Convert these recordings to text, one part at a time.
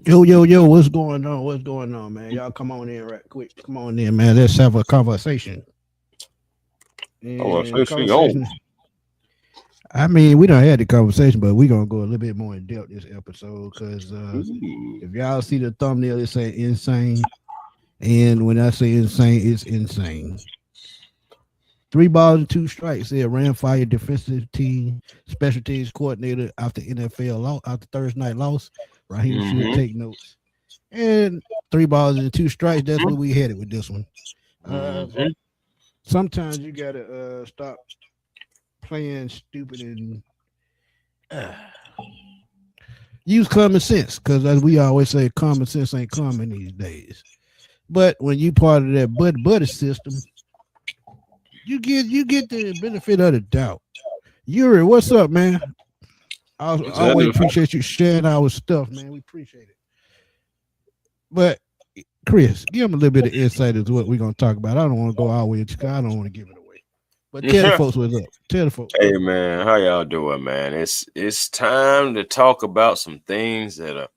Yo, what's going on? What's going on, man? Y'all come on in right quick. Come on in, man. Let's have a conversation. Oh, And since we on. conversation, I mean, we don't had the conversation, but we're gonna go a little bit more in depth this episode because Ooh. if y'all see the thumbnail, it say insane. And when I say insane, it's insane. 3 balls and 2 strikes. Said ran fire defensive team, special teams coordinator after NFL loss, after Thursday night loss. Raheem should Mm-hmm. take notes. And 3 balls and 2 strikes. That's where we headed with this one. Uh, Mm-hmm. Sometimes you gotta stop playing stupid and uh, use common sense. Because as we always say, common sense ain't common these days. But when you part of that buddy system, you get the benefit of the doubt. Yuri, what's up, man? I What's always happening? appreciate you sharing our stuff, man. We appreciate it. But Chris, give them a little bit of insight into what we're gonna talk about. I don't want to go all the way into I don't want to give it away. But tell the folks what's up. Tell the folks. Hey man, how y'all doing, man? It's time to talk about some things that are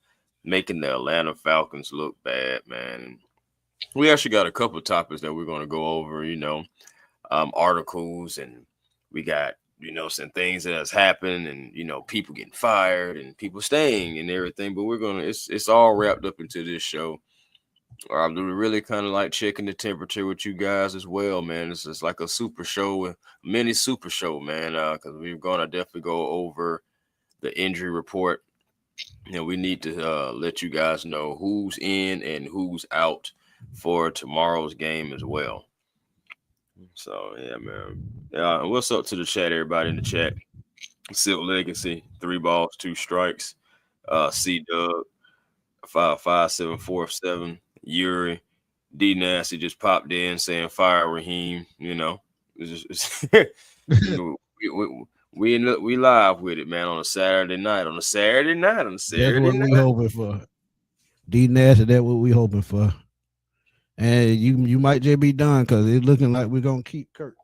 making the Atlanta Falcons look bad, man. We actually got a couple of topics that we're gonna go over, articles, and we got some things that has happened, and people getting fired and people staying and everything. But it's all wrapped up into this show. I'm really kind of like checking the temperature with you guys as well, man. It's just like a super show, a mini super show, man. Because we're gonna definitely go over the injury report. We need to let you guys know who's in and who's out for tomorrow's game as well. So yeah, man. Yeah, what's up to the chat, everybody in the chat? Silk Legacy, 3 balls, 2 strikes. C Dub, 55747. Yuri, D Nasty just popped in saying fire Raheem. We live with it, man, on a Saturday night. That's what we hoping for. D Nasty, that's what we hoping for. And you might just be done because it's looking like we're gonna keep Kurt.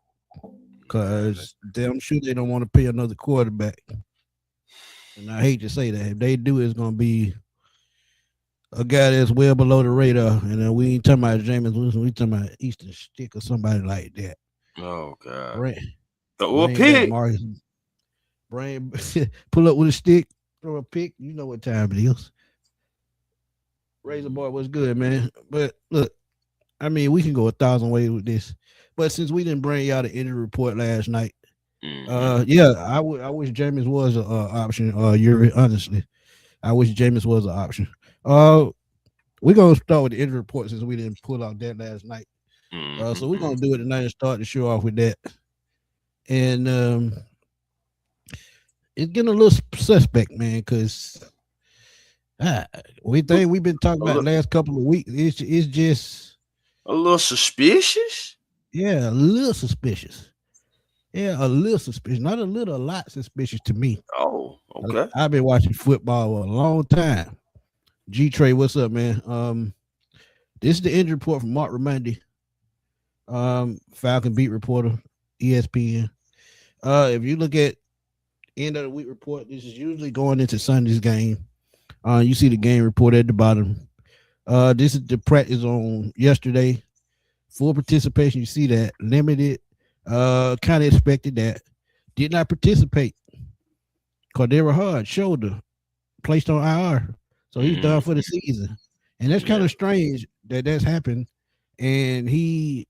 Cause I'm sure they don't want to pay another quarterback. And I hate to say that. If they do, it's gonna be a guy that's well below the radar. And we ain't talking about Jameis Winston, we talking about Easton Stick or somebody like that. Oh God. Bring, Throw a bring back pick. Marcus. Bring pull up with a stick, throw a pick. You know what time it is. Razor boy was good, man. But look, I mean, we can go 1,000 ways with this. But since we didn't bring y'all the injury report last night, yeah, I wish Jameis was an option. Yuri, honestly, I wish Jameis was an option. We're gonna start with the injury report since we didn't pull out that last night. So we're gonna do it tonight and start the show off with that. And it's getting a little suspect, man, because we think we've been talking about the last couple of weeks. It's just a little suspicious. Yeah, a little suspicious. Yeah, a little suspicious. Not a little, a lot suspicious to me. Oh, okay. I've been watching football for a long time. G Trey, what's up, man? This is the injury report from Mark Raimondi, Falcon beat reporter, ESPN. If you look at end of the week report, this is usually going into Sunday's game. You see the game report at the bottom. This is the practice on yesterday. Full participation, you see that. Limited, kind of expected that. Did not participate. Cordero Hard, shoulder, placed on IR. So he's done for the season. And that's kind of strange that that's happened. And he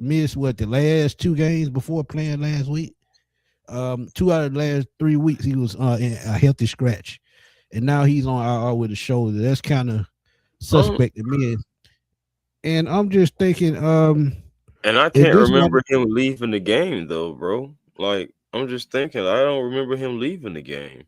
missed the last 2 games before playing last week. 2 out of the last 3 weeks he was in a healthy scratch. And now he's on IR with a shoulder. That's kind of suspect to me. And I'm just thinking, and I can't remember him leaving the game though, bro. Like, I'm just thinking, I don't remember him leaving the game.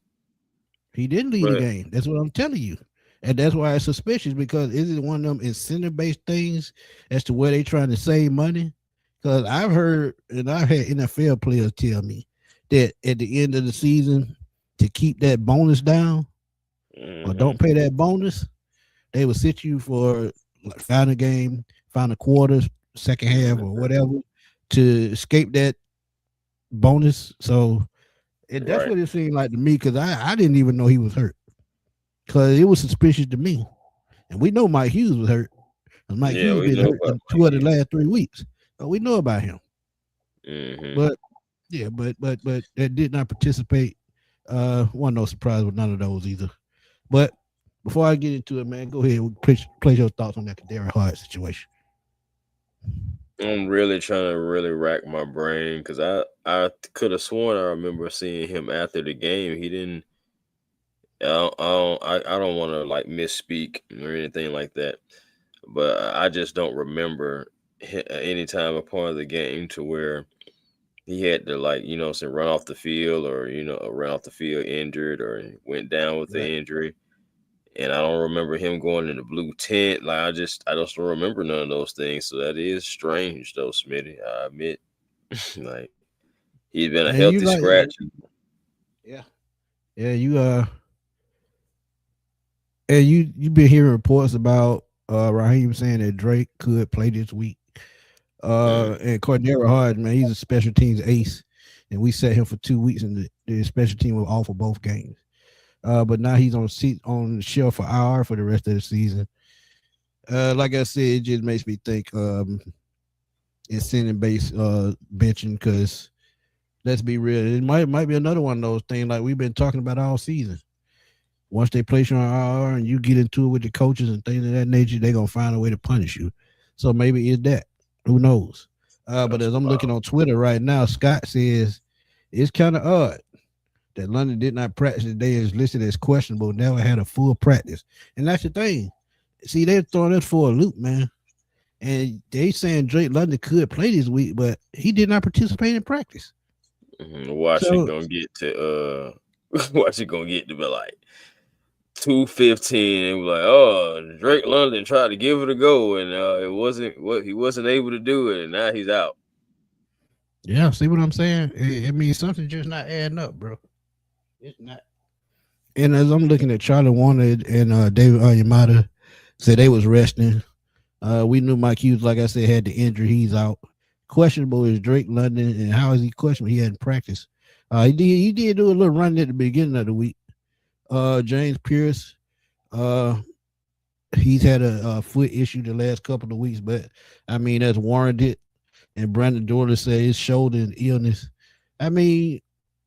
He didn't leave the game. That's what I'm telling you. And that's why it's suspicious, because is it one of them incentive-based things as to where they trying to save money? Because I've heard and I've had NFL players tell me that at the end of the season, to keep that bonus down or don't pay that bonus, they will sit you for like final game, final quarters, second half, or whatever to escape that bonus. So that's what it seemed like to me, because I didn't even know he was hurt. because it was suspicious to me. And we know Mike Hughes was hurt. And Mike Yeah, Hughes we been know hurt about in Mike 2 of the Hughes. last 3 weeks. So we know about him. Mm-hmm. But yeah, but that did not participate. Wasn't no surprise with none of those either. But before I get into it, man, go ahead and place your thoughts on that Kadarius Hart situation. I'm really trying to really rack my brain because I could have sworn I remember seeing him after the game. He didn't. I don't want to like misspeak or anything like that, but I just don't remember any time a part of the game to where he had to like say run off the field or run off the field injured or went down with the Right. injury. And I don't remember him going in the blue tent. Like I just don't remember none of those things. So that is strange though, Smitty. I admit, like he's been a And healthy you like, scratch. yeah, yeah, and you've been hearing reports about Raheem saying that Drake could play this week. Mm, And Cordero Hard, man, he's a special teams ace, and we set him for 2 weeks, and the special team was off for both games. But now he's on the shelf for IR for the rest of the season. Like I said, it just makes me think incentive based benching because let's be real, it might be another one of those things like we've been talking about all season. Once they place you on IR and you get into it with the coaches and things of that nature, they're gonna find a way to punish you. So maybe it's that. Who knows? But that's as I'm looking wild. on Twitter right now, Scott says it's kind of odd that London did not practice today is listed as questionable, never had a full practice. And that's the thing. See, they're throwing us for a loop, man. And they saying Drake London could play this week, but he did not participate in practice. Watch it So gonna get to watch it gonna get to be like 2:15 and be like, oh, Drake London tried to give it a go and it wasn't what he wasn't able to do it and now he's out. yeah, see what I'm saying? It means something just not adding up, bro. It's not. And as I'm looking at Charlie Warner and David Onyemata, said they was resting. We knew Mike Hughes, like I said, had the injury. He's out. Questionable is Drake London, and how is he questionable? He hadn't practiced. He did do a little run at the beginning of the week. James Pierce, uh, he's had a foot issue the last couple of weeks, but I mean that's warranted. And Brandon Dorley said his shoulder and illness. I mean,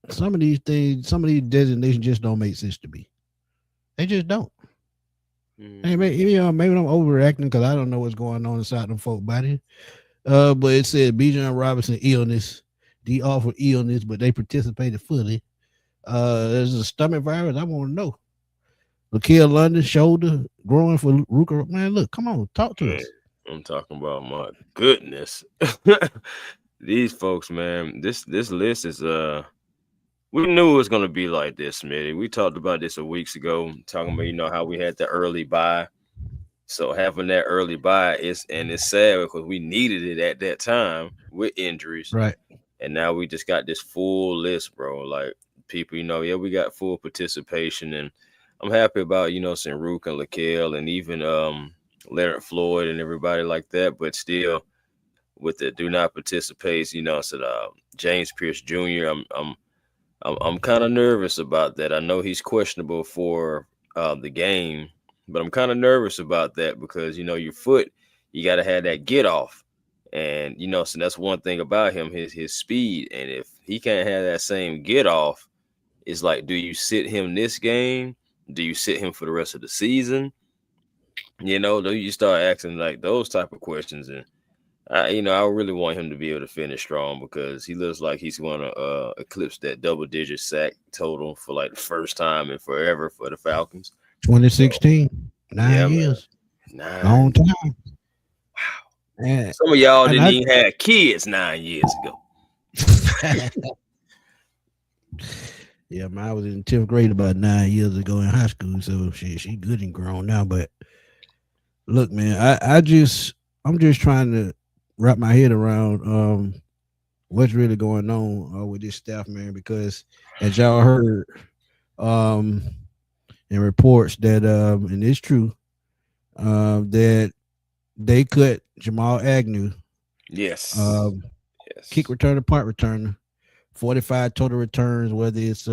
some of these things, some of these designations just don't make sense to me. They just don't. Hey, Mm-hmm. maybe I'm overreacting because I don't know what's going on inside them folk body. But it said Bijan Robinson illness, the awful illness, but they participated fully. There's a stomach virus. I want to know. Lakia London shoulder growing for Ruka. Man, look, come on, talk to Man, us. I'm talking about my goodness. These folks, man, this list is we knew it was gonna be like this, Smitty. We talked about this a weeks ago, talking about how we had the early buy. So having that early buy is and it's sad because we needed it at that time with injuries. Right. And now we just got this full list, bro. Like people, yeah, we got full participation and I'm happy about, St. Rook and Lakel and even Leonard Floyd and everybody like that, but still with the do not participate, so James Pierce Jr. I'm kind of nervous about that. I know he's questionable for the game, but I'm kind of nervous about that because your foot, you got to have that get off, and so that's one thing about him, his speed, and if he can't have that same get off, it's like, do you sit him this game? Do you sit him for the rest of the season? Do you start asking like those type of questions and. I really want him to be able to finish strong because he looks like he's going to eclipse that double-digit sack total for like the first time in forever for the Falcons. So 2016, nine yeah, man, years, long 9 years. time. And, Some of y'all and didn't I, even have kids 9 years ago. yeah, man, I was in 10th grade about 9 years ago in high school, so she good and grown now. But look, man, I'm just trying to wrap my head around what's really going on with this staff, man, because as y'all heard um in reports that and it's true that they cut Jamal Agnew, Yes, um kick yes. returner, punt returner, 45 total returns, whether it's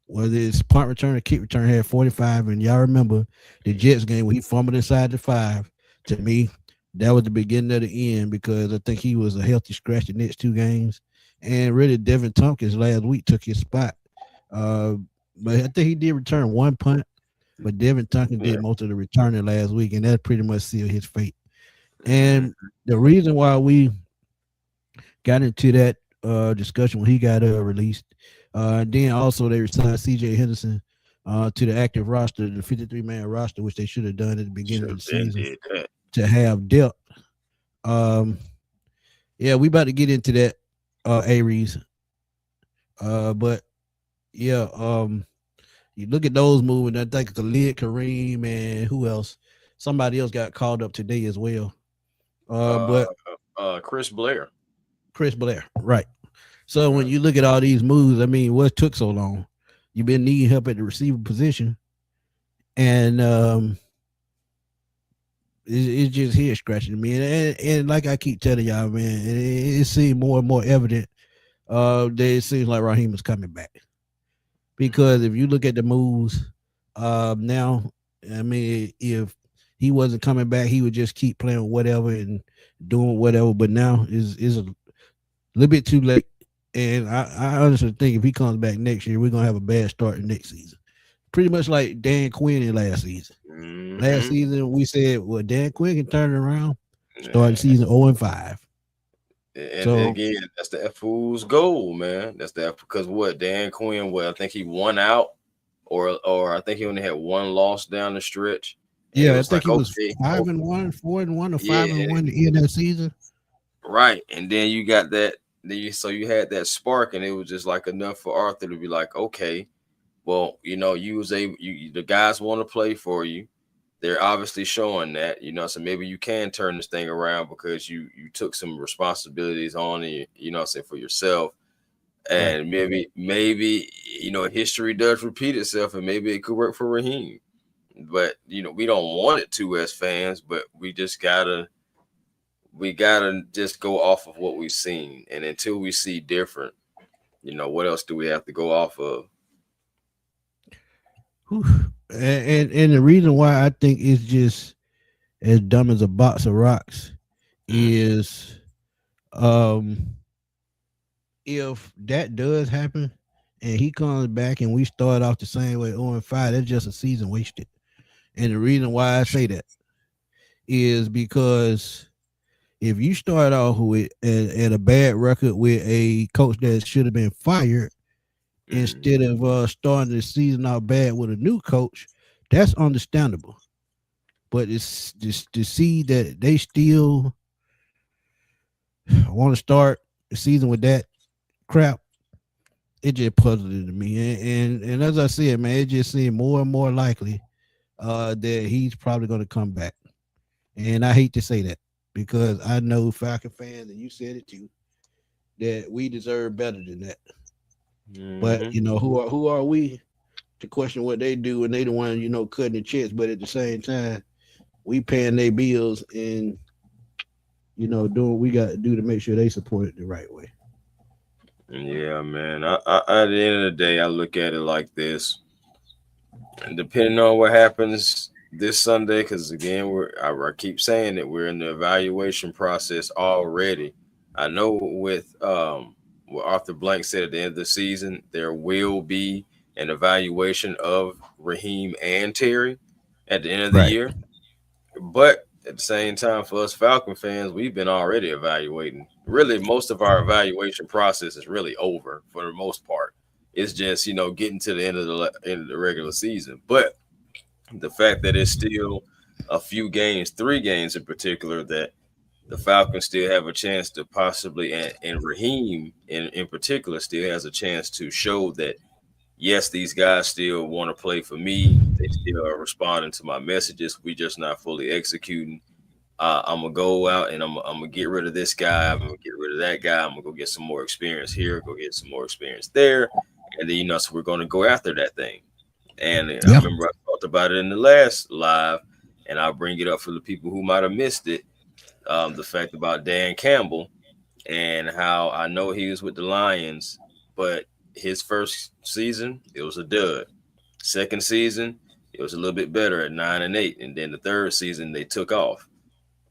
whether it's punt return or kick return, had 45. And y'all remember the Jets game where he fumbled inside the 5. To me, that was the beginning of the end because I think he was a healthy scratch the next 2 games. And really, Devin Tompkins last week took his spot. Uh, but I think he did return 1 punt, but Devin Tompkins Yeah. did most of the returning last week, and that pretty much sealed his fate. Mm, And the reason why we got into that discussion when he got released, and then also they resigned C.J. Henderson to the active roster, the 53-man roster, which they should have done at the beginning should of the have been season did that. to have depth. Um, yeah, we about to get into that, Aries. But yeah, you look at those moving. I think Khalid, Kareem, and who else? Somebody else got called up today as well. Uh, But Chris Blair. Chris Blair, right? So when Uh, you look at all these moves, I mean, what took so long? You've been needing help at the receiver position, and it's just head scratching to me. And like I keep telling y'all, man, it seems more and more evident that it seems like Raheem is coming back. Because if you look at the moves now, I mean, if he wasn't coming back, he would just keep playing whatever and doing whatever. But now is a little bit too late. And I honestly think if he comes back next year, we're gonna have a bad start in next season. Pretty much like Dan Quinn in last season. Last mm-hmm. season we said, well, Dan Quinn can turn it around. Starting Yeah. season 0-5. And So again, that's the fool's goal, man. That's the because what Dan Quinn, well, I think he won out, or I think he only had one loss down the stretch, and it yeah, I was think like, he was okay, 5-1, 4-1, or yeah, 5-1 to end that season. right. And then you got that, so you had that spark, and it was just like enough for Arthur to be like, okay, well, you was able, the guys want to play for you. They're obviously showing that, so maybe you can turn this thing around because you took some responsibilities on it, say for yourself. Right. And maybe history does repeat itself, and maybe it could work for Raheem. But we don't want it to as fans, but we gotta just go off of what we've seen, and until we see different, what else do we have to go off of? Whew. And the reason why I think it's just as dumb as a box of rocks Mm, is um if that does happen and he comes back and we start off the same way 0-5, that's just a season wasted. And the reason why I say that is because if you start off with at a bad record with a coach that should have been fired instead mm, of starting the season out bad with a new coach, that's understandable. But it's just to see that they still want to start the season with that crap, it just puzzled to me. And as I said, man, it just seemed more and more likely that he's probably going to come back. And I hate to say that because I know Falcon fans, and you said it too, that we deserve better than that. But mm-hmm. who are we to question what they do and they the one cutting the checks? But at the same time, we paying their bills and doing what we got to do to make sure they support it the right way. Yeah, man. At the end of the day, I look at it like this. And depending on what happens this Sunday, because again, I keep saying that we're in the evaluation process already. I know what Arthur Blank said at the end of the season, there will be an evaluation of Raheem and Terry at the end of the Right. year. But at the same time, for us Falcon fans, we've been already evaluating. Really, most of our evaluation process is really over for the most part. It's just getting to the end of the regular season. But the fact that it's still a few games, 3 games in particular, that the Falcons still have a chance to possibly, and Raheem in particular still has a chance to show that yes, these guys still want to play for me. They still are responding to my messages. We just not fully executing. I'm gonna go out and I'm gonna get rid of this guy. I'm gonna get rid of that guy. I'm gonna go get some more experience here. Go get some more experience there, and then so we're gonna go after that thing. And I Yeah. remember I talked about it in the last live, and I'll bring it up for the people who might have missed it. The fact about Dan Campbell and how I know he was with the Lions, but his first season, it was a dud. Second season, it was a little bit better at 9-8, and then the third season they took off.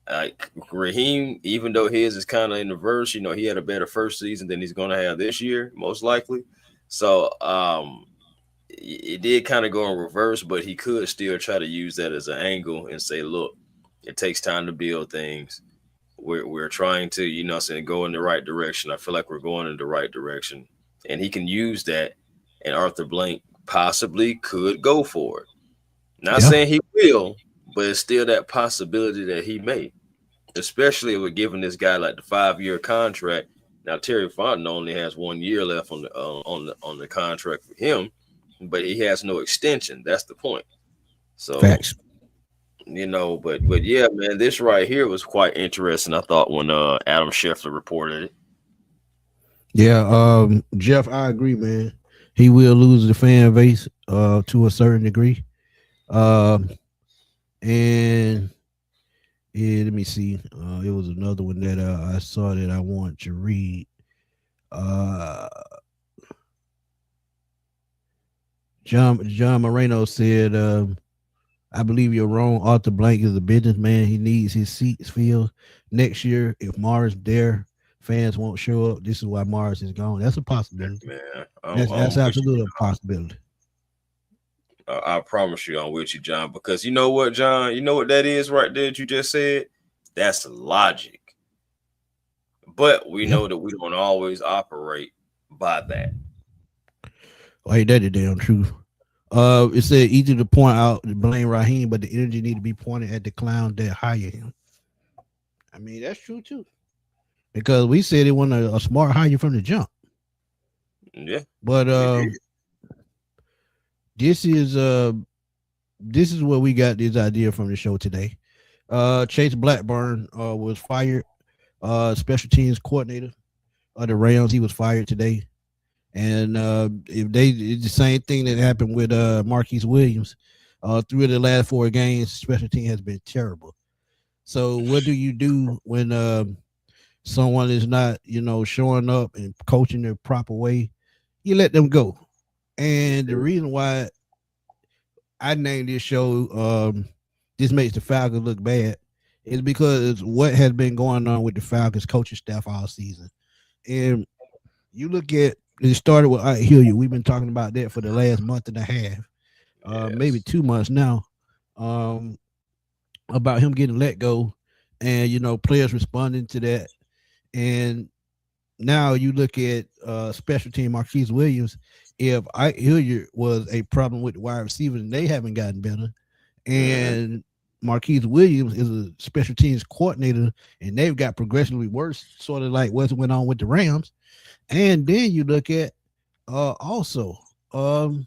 Like Raheem, even though his is kind of in the verse, he had a better first season than he's gonna have this year, most likely. So it did kind of go in reverse, but he could still try to use that as an angle and say, look, it takes time to build things. We're trying to, saying, go in the right direction. I feel like we're going in the right direction. And he can use that, and Arthur Blank possibly could go for it. Not Yeah, saying he will, but it's still that possibility that he may, especially with giving this guy like the 5-year contract. Now Terry Fontenot only has 1 year left on the contract for him, but he has no extension. That's the point. So facts. but yeah, man, this right here was quite interesting. I thought when Adam Scheffler reported it. Yeah, Jeff, I agree, man. He will lose the fan base to a certain degree. Um, and yeah, let me see. It was another one that I saw that I want to read. Uh, John Moreno said, "I believe you're wrong. Arthur Blank is a businessman. He needs his seats filled next year. If Mars there, fans won't show up. This is why Mars is gone. That's a possibility. Man, That's I'm with you. absolutely a possibility. I promise you, I'm with you, John. Because you know what, John? You know what that is right there that you just said? That's logic. But we Yeah. know that we don't always operate by that. Oh, ain't that the damn truth? It said easy to point out to blame Raheem, but the energy need to be pointed at the clown that hired him. I mean, that's true too. Because we said it wasn't a smart hire from the jump. Yeah, But we did. this is where we got this idea from the show today. Chase Blackburn was fired. Special teams coordinator of the Rams. He was fired today. And if they it's the same thing that happened with Marquise Williams. 3 of the last 4 games, special team has been terrible. So what do you do when someone is not, showing up and coaching the proper way? You let them go. And the reason why I named this show "This Makes the Falcons Look Bad" is because what has been going on with the Falcons coaching staff all season. And you look at it started with I hear you. We've been talking about that for the last month and a half, maybe Yes. 2 months now, um, about him getting let go, and players responding to that. And now you look at special team Marquise Williams. If I Hilliard was a problem with the wide receivers, and they haven't gotten better, Mm-hmm. and Marquise Williams is a special teams coordinator, and they've got progressively worse, sort of like what went on with the Rams. And then you look at also um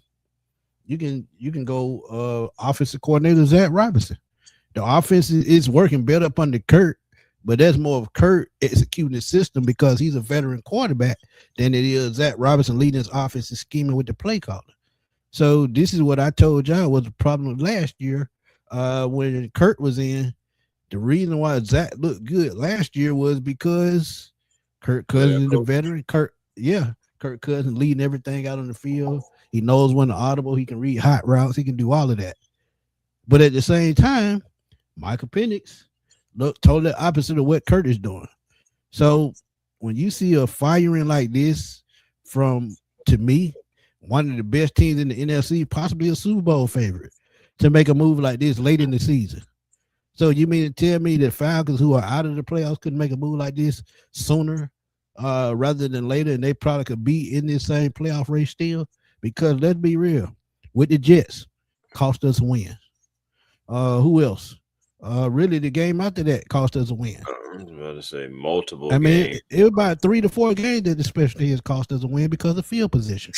you can go offensive coordinator Zach Robinson. The offense is working better up under Kurt, but that's more of Kurt executing the system because he's a veteran quarterback than it is Zach Robinson leading his offense and scheming with the play caller. So this is what I told y'all was the problem last year when Kurt was in. The reason why Zach looked good last year was because Kirk Player Cousins, the coach. veteran. Kirk Cousins leading everything out on the field. He knows when to audible. He can read hot routes. He can do all of that. But at the same time, Michael Penix look totally opposite of what Kurt is doing. So when you see a firing like this from, to me, one of the best teams in the NFC, possibly a Super Bowl favorite, to make a move like this late in the season. So you mean to tell me that Falcons, who are out of the playoffs, couldn't make a move like this sooner rather than later, and they probably could be in this same playoff race still? Because let's be real, with the Jets, cost us a win. Who else? Really, the game after that cost us a win. I was about to say multiple I mean, games. it was about 3 to 4 games that the special teams cost us a win because of field position.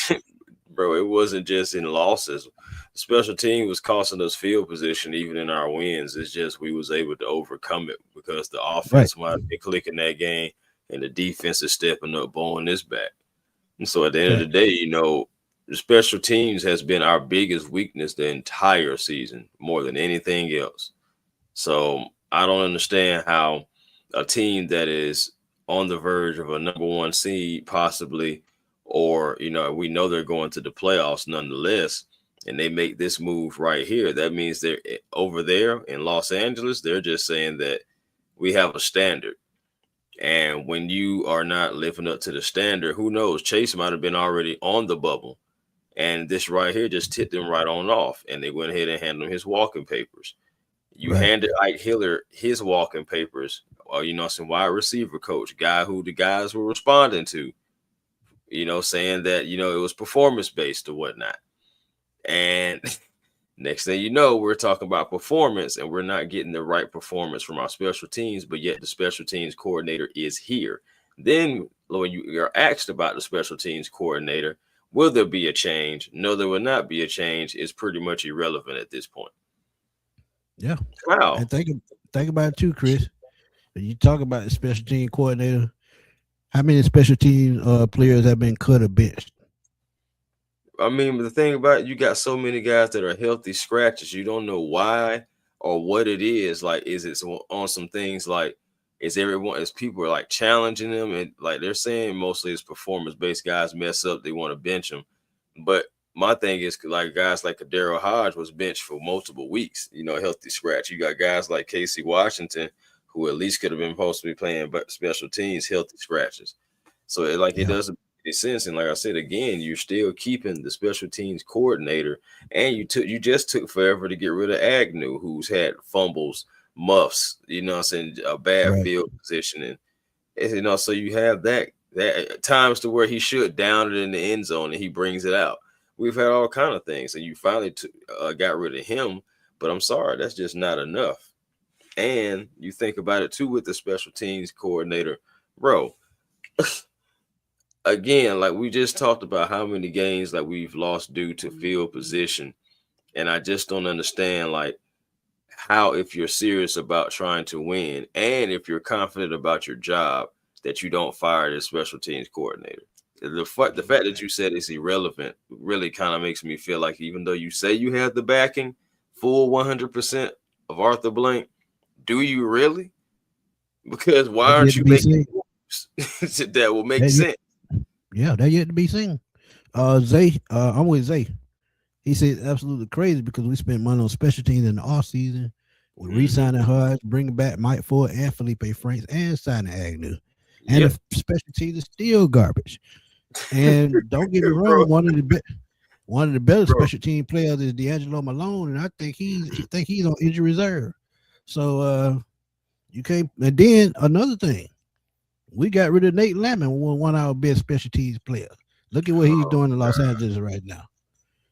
Bro, it wasn't just in losses. The special team was costing us field position even in our wins. It's just we was able to overcome it because the Right. offense might have been clicking that game and the defense is stepping up, blowing this back. And so at the end of the Fact. day, the special teams has been our biggest weakness the entire season, more than anything else. So I don't understand how a team that is on the verge of a number 1 seed, possibly, or we know they're going to the playoffs nonetheless, and they make this move right here, that means they're over there in Los Angeles. They're just saying that we have a standard. And when you are not living up to the standard, who knows? Chase might have been already on the bubble. And this right here just tipped them right on off. And they went ahead and handed him his walking papers. You handed Ike Hiller his walking papers, some wide receiver coach, guy who the guys were responding to, saying that, it was performance based or whatnot. And next thing you know, we're talking about performance, and we're not getting the right performance from our special teams, but yet the special teams coordinator is here. Then when you are asked about the special teams coordinator, will there be a change? No, there will not be a change. It's pretty much irrelevant at this point. Yeah. Wow. And think about it too, Chris. When you talk about the special team coordinator, how many special team players have been cut or benched? I mean, the thing about it, you got so many guys that are healthy scratches. You don't know why or what it is. Like, is it on some things like, is people are like challenging them, and like they're saying mostly it's performance based. Guys mess up, they want to bench them. But my thing is, like, guys like Daryl Hodge was benched for multiple weeks, healthy scratch. You got guys like Casey Washington, who at least could have been supposed to be playing special teams, healthy scratches. So it doesn't make sense. And like I said, again, you're still keeping the special teams coordinator, and you just took forever to get rid of Agnew, who's had fumbles, muffs, a bad field positioning. So you have that at times to where he should down it in the end zone and he brings it out. We've had all kind of things, and you finally got rid of him. But I'm sorry, that's just not enough. And you think about it too with the special teams coordinator, bro. Again, like we just talked about how many games like we've lost due to field position, and I just don't understand like how, if you're serious about trying to win and if you're confident about your job, that you don't fire the special teams coordinator. The fact that you said it's irrelevant really kind of makes me feel like, even though you say you have the backing, full 100% of Arthur Blank, do you really? Because why aren't you making moves that will make sense? Yeah, that yet to be seen. Zay, I'm with Zay. He said absolutely crazy because we spent money on special teams in the off season. We re-signing Hodge, bringing back Mike Ford and Felipe Franks, and signing Agnew. And the special teams is still garbage. And don't get me wrong, one of the better special team players is D'Angelo Malone, and I think he's on injury reserve. So you can't. And then another thing, we got rid of Nate Lamon, one of our best special teams players. Look at what he's doing in Los Angeles right now.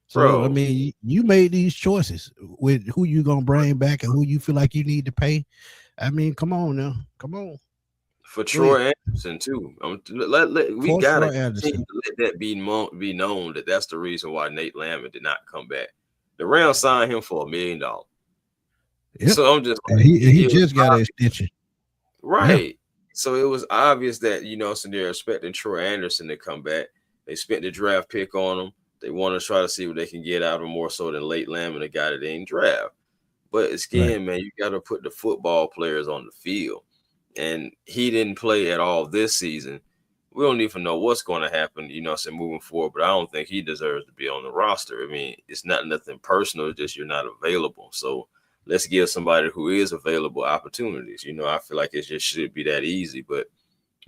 So I mean, you made these choices with who you gonna bring back and who you feel like you need to pay. I mean, come on now, come on. For Troy Anderson too, we gotta continue to let that be known that that's the reason why Nate Lamon did not come back. The Rams signed him for $1 million. Yep. So I'm just like, he just got an extension, right? Yep. So it was obvious that so they're expecting Troy Anderson to come back. They spent the draft pick on him. They want to try to see what they can get out of him more so than late Lamon, a guy that they didn't draft. But again, man, you got to put the football players on the field. And he didn't play at all this season. We don't even know what's going to happen, moving forward. But I don't think he deserves to be on the roster. I mean, it's not nothing personal. It's just you're not available. So let's give somebody who is available opportunities. I feel like it just should be that easy. But,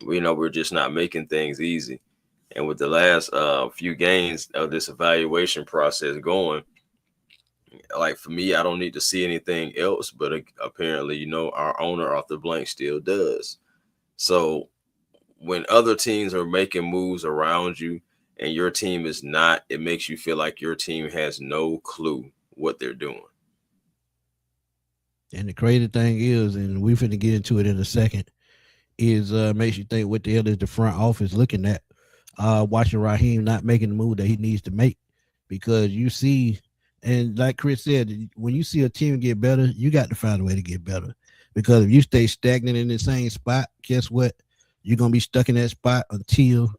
we're just not making things easy. And with the last few games of this evaluation process going, like for me, I don't need to see anything else, but apparently, our owner Arthur Blank still does. So when other teams are making moves around you and your team is not, it makes you feel like your team has no clue what they're doing. And the crazy thing is, and we're finna get into it in a second, is makes you think what the hell is the front office looking at, watching Raheem not making the move that he needs to make, because you see. And like Chris said, when you see a team get better, you got to find a way to get better. Because if you stay stagnant in the same spot, guess what? You're gonna be stuck in that spot until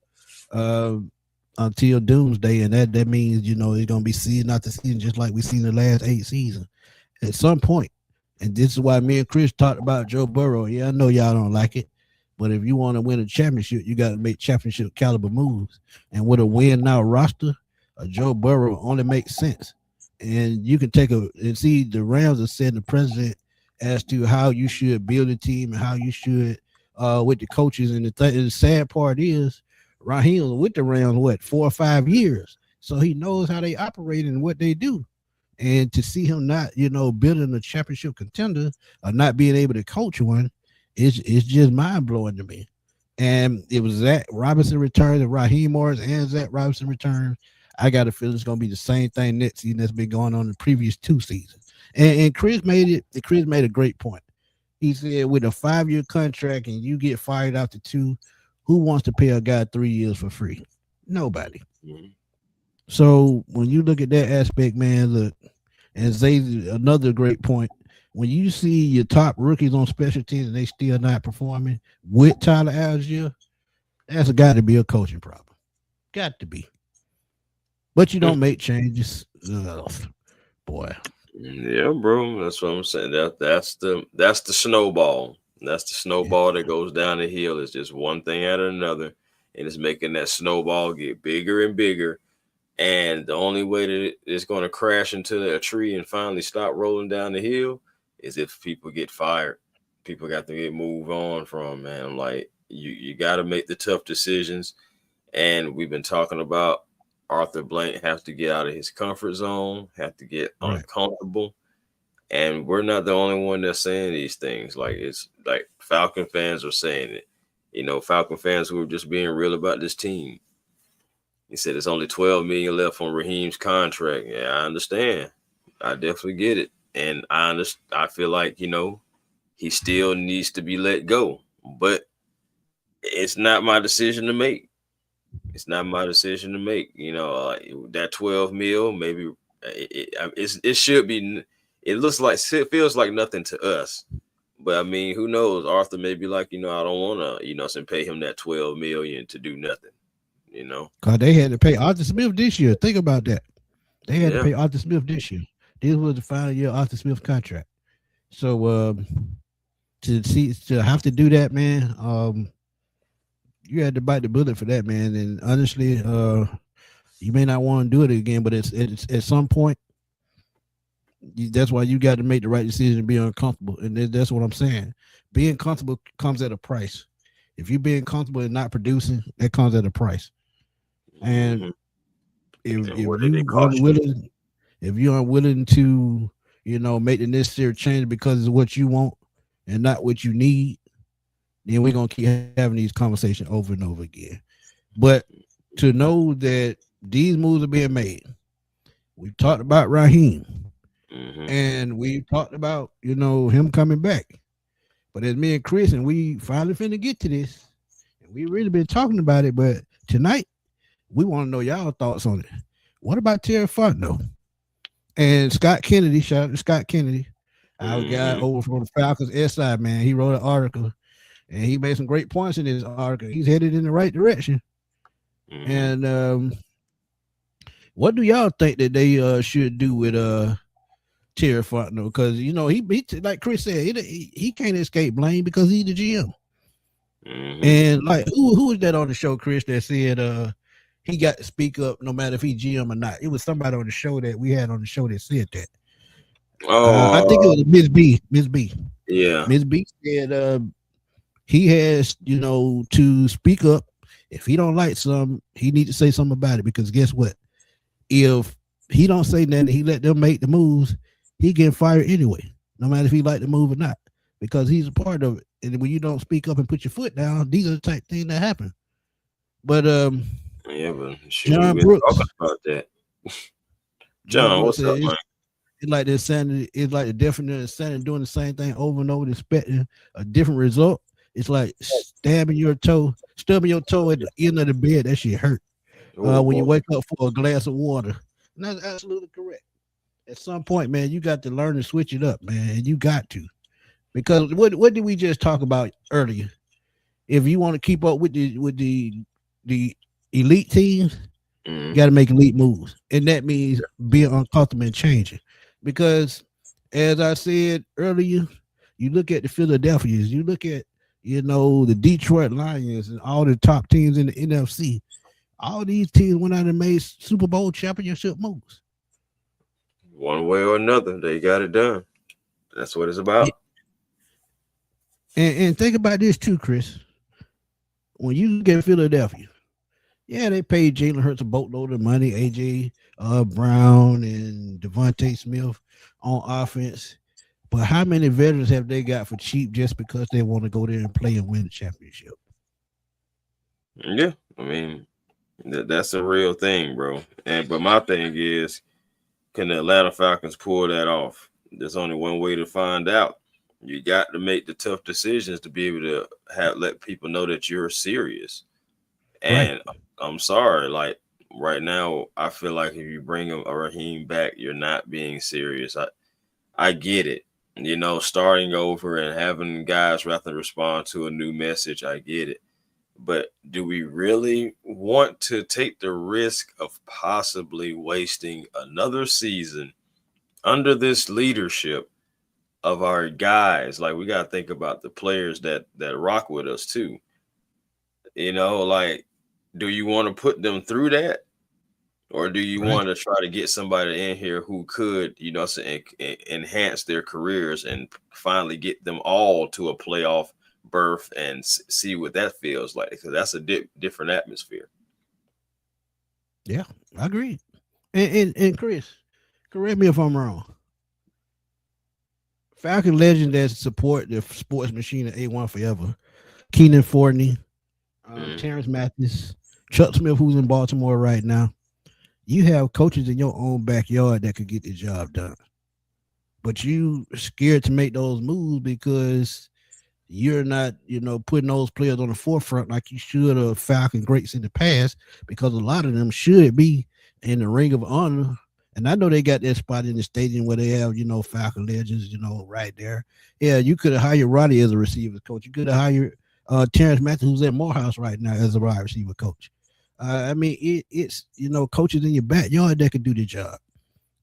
doomsday, and that means it's gonna be season after season, just like we seen the last 8 seasons. At some point, and this is why me and Chris talked about Joe Burrow. Yeah, I know y'all don't like it, But if you want to win a championship, you got to make championship caliber moves. And with a win now roster, a Joe Burrow only makes sense. And you can take and see the Rams are setting the precedent as to how you should build a team and how you should with the coaches. And the sad part is Raheem was with the Rams 4 or 5 years, so he knows how they operate and what they do. And to see him not, building a championship contender or not being able to coach one, it's just mind blowing to me. And it was Zach Robinson returns and Raheem Morris and Zach Robinson returns. I got a feeling it's gonna be the same thing next season that's been going on in the previous 2 seasons. And Chris made it. Chris made a great point. He said, with a 5-year contract and you get fired after 2, who wants to pay a guy 3 years for free? Nobody. Mm-hmm. So when you look at that aspect, man, look, and Zay, another great point. When you see your top rookies on special teams and they still not performing with Tyler Algier, that's got to be a coaching problem. Got to be. But you don't make changes. Boy. Yeah, bro. That's what I'm saying. That's the snowball. That's the snowball that goes down the hill. It's just one thing after another, and it's making that snowball get bigger and bigger. And the only way that it's going to crash into a tree and finally stop rolling down the hill is if people get fired. People got to move on from, man. Like, you got to make the tough decisions. And we've been talking about Arthur Blank has to get out of his comfort zone, have to get uncomfortable. And we're not the only one that's saying these things. Like, it's like Falcon fans are saying it. Falcon fans who are just being real about this team. He said it's only $12 million left on Raheem's contract. Yeah, I understand. I definitely get it. And I feel like, he still needs to be let go. But it's not my decision to make. It's not my decision to make. That 12 mil, maybe it should be. It feels like nothing to us. But I mean, who knows? Arthur may be like, I don't want to, pay him that $12 million to do nothing. Because they had to pay Arthur Smith this year. Think about that. They had to pay Arthur Smith this year. This was the final year of Arthur Smith contract. So to have to do that, man, you had to bite the bullet for that, man. And honestly, you may not want to do it again, but it's at some point, that's why you got to make the right decision and be uncomfortable. And that's what I'm saying. Being comfortable comes at a price. If you're being comfortable and not producing, that comes at a price. And if you're unwilling to, make the necessary change because it's what you want and not what you need, then we're gonna keep having these conversations over and over again. But to know that these moves are being made, we've talked about Raheem, and we talked about him coming back. But as me and Chris, and we finally finna get to this, and we really been talking about it. But tonight, we want to know y'all thoughts on it. What about Terry Fontenot and Scott Kennedy? Shout out to Scott Kennedy, our guy over from the Falcons SI, man. He wrote an article, and he made some great points in his article. He's headed in the right direction. And what do y'all think that they should do with Terry Fontenot? Because he like Chris said, he can't escape blame because he's the GM. And like who was that on the show, Chris, that said he got to speak up no matter if he GM or not? It was somebody on the show that we had on the show that said that. I think it was Miss B. Yeah, Miss B said he has to speak up. If he don't like something, he need to say something about it, because guess what? If he don't say nothing, he let them make the moves, he get fired anyway, no matter if he like the move or not, because he's a part of it. And when you don't speak up and put your foot down, these are the type of things that happen. But but John Brooks talking about that. John, what's up, man? It's like the insanity. It's like the definition of insanity, doing the same thing over and over, expecting a different result. It's like stubbing your toe at the end of the bed. That shit hurt. When you wake up for a glass of water. And that's absolutely correct. At some point, man, you got to learn to switch it up, man. You got to. Because what did we just talk about earlier? If you want to keep up with the elite teams, you got to make elite moves. And that means being uncomfortable and changing. Because as I said earlier, you look at the Philadelphians, you look at, the Detroit Lions and all the top teams in the NFC. All these teams went out and made Super Bowl championship moves. One way or another, they got it done. That's what it's about. And think about this too, Chris. When you look at Philadelphia, yeah, they paid Jalen Hurts a boatload of money, AJ Brown and Devontae Smith on offense. But how many veterans have they got for cheap just because they want to go there and play and win the championship? Yeah, I mean that's a real thing, bro. But my thing is, can the Atlanta Falcons pull that off? There's only one way to find out. You got to make the tough decisions to be able to let people know that you're serious. And Right. I'm sorry, like right now, I feel like if you bring a Raheem back, you're not being serious. I get it. Starting over and having guys rather respond to a new message, I get it. But do we really want to take the risk of possibly wasting another season under this leadership of our guys? Like, we got to think about the players that rock with us too. Like, do you want to put them through that? Or do you Right. want to try to get somebody in here who could, enhance their careers and finally get them all to a playoff berth and see what that feels like? Because that's a different atmosphere. Yeah, I agree. And Chris, correct me if I'm wrong. Falcon legend that support the sports machine at A1 forever. Keenan Fortney, Mm. Terrence Mathis, Chuck Smith, who's in Baltimore right now. You have coaches in your own backyard that could get the job done, but you scared to make those moves because you're not, putting those players on the forefront like you should of Falcon greats in the past, because a lot of them should be in the ring of honor. And I know they got that spot in the stadium where they have, Falcon legends, right there. Yeah, you could have hired Roddy as a receiver coach. You could have hired Terrence Matthews, who's at Morehouse right now, as a wide receiver coach. I mean, it's coaches in your backyard that could do the job,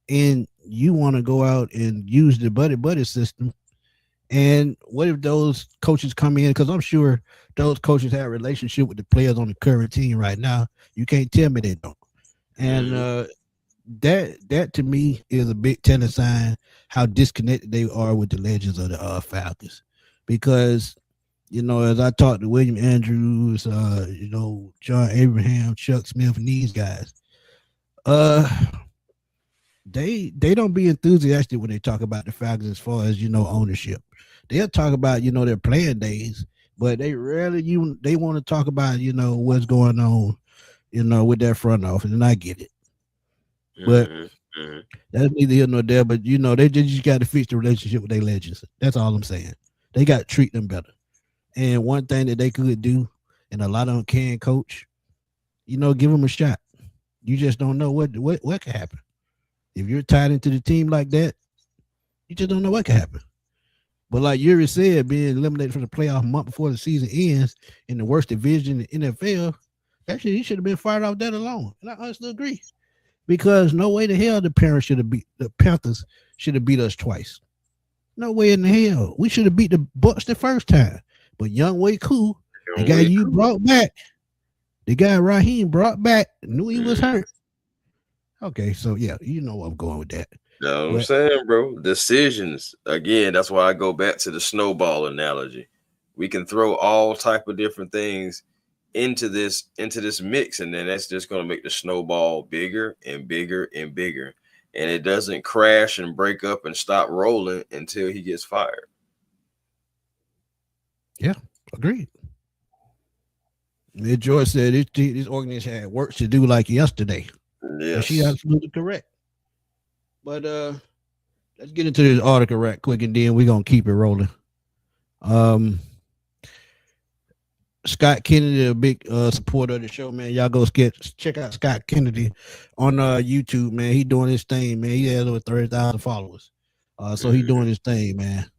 and you want to go out and use the buddy system. And what if those coaches come in? Because I'm sure those coaches have a relationship with the players on the current team right now. You can't tell me they don't. And Mm. that to me is a big telling sign how disconnected they are with the legends of the Falcons. Because as I talked to William Andrews, John Abraham, Chuck Smith, and these guys, uh, they don't be enthusiastic when they talk about the Falcons as far as ownership. They'll talk about their playing days, but they rarely they want to talk about what's going on with that front office, and I get it. But Mm. Mm. that's neither here nor there. But they just got to fix the relationship with their legends. That's all I'm saying. They got to treat them better. And one thing that they could do, and a lot of them can, coach, give them a shot. You just don't know what could happen. If you're tied into the team like that, you just don't know what could happen. But like Yuri said, being eliminated from the playoff a month before the season ends in the worst division in the NFL, actually he should have been fired off that alone. And I honestly agree. Because no way the hell the Panthers should have beat us twice. No way in the hell. We should have beat the Bucks the first time. But Young Way Cool, the guy you brought back, the guy Raheem brought back, knew he was hurt. Okay, so yeah, you know where I'm going with that. You know what I'm But saying, bro? Decisions. Again, that's why I go back to the snowball analogy. We can throw all type of different things into this mix, and then that's just going to make the snowball bigger and bigger and bigger. And it doesn't crash and break up and stop rolling until he gets fired. yeah, agreed. Mid George said this organization had work to do like yesterday. And she Yes. absolutely correct. But let's get into this article right quick, and then we're gonna keep it rolling. Um, Scott Kennedy, a big supporter of the show, man. Y'all go check out Scott Kennedy on YouTube, man. He doing his thing, man. He has over 30,000 followers. So he doing his thing, man.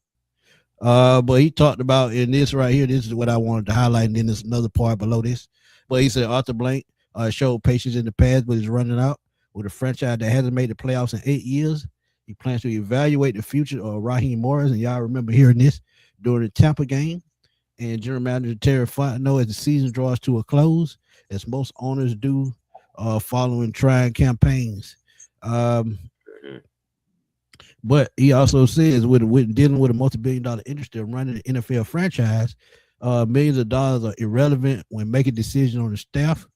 But he talked about in this right here, this is what I wanted to highlight, and then there's another part below this. But he said Arthur Blank showed patience in the past, but is running out with a franchise that hasn't made the playoffs in 8 years. He plans to evaluate the future of Raheem Morris, and y'all remember hearing this during the Tampa game. and general manager Terry Fontenot as the season draws to a close, as most owners do following trying campaigns. Um, Mhm. but he also says with dealing with a multi-billion-dollar industry of running an NFL franchise, millions of dollars are irrelevant when making decisions on the staff.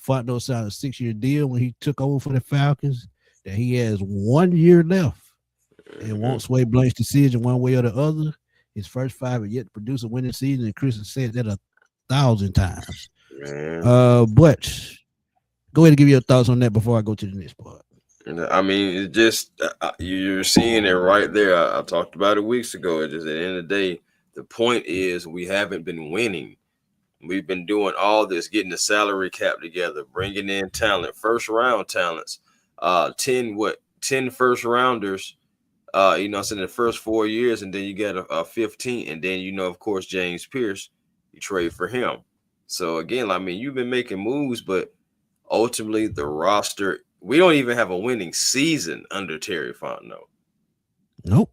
Fontenot signed a 6-year deal when he took over for the Falcons. That he has 1 year left and won't Mhm. sway Blank's decision one way or the other. His first five are yet to produce a winning season, and Chris has said that 1,000 times. Man. But go ahead and give your thoughts on that before I go to the next part. I mean, it just you're seeing it right there. I talked about it weeks ago. It just at the end of the day, the point is we haven't been winning. We've been doing all this, getting the salary cap together, bringing in talent, first round talents, 10 first rounders. It's in the first 4 years, and then you got a 15, and then of course James Pierce, you trade for him. So again, I mean, you've been making moves, but ultimately the roster, we don't even have a winning season under Terry Fontenot. Nope.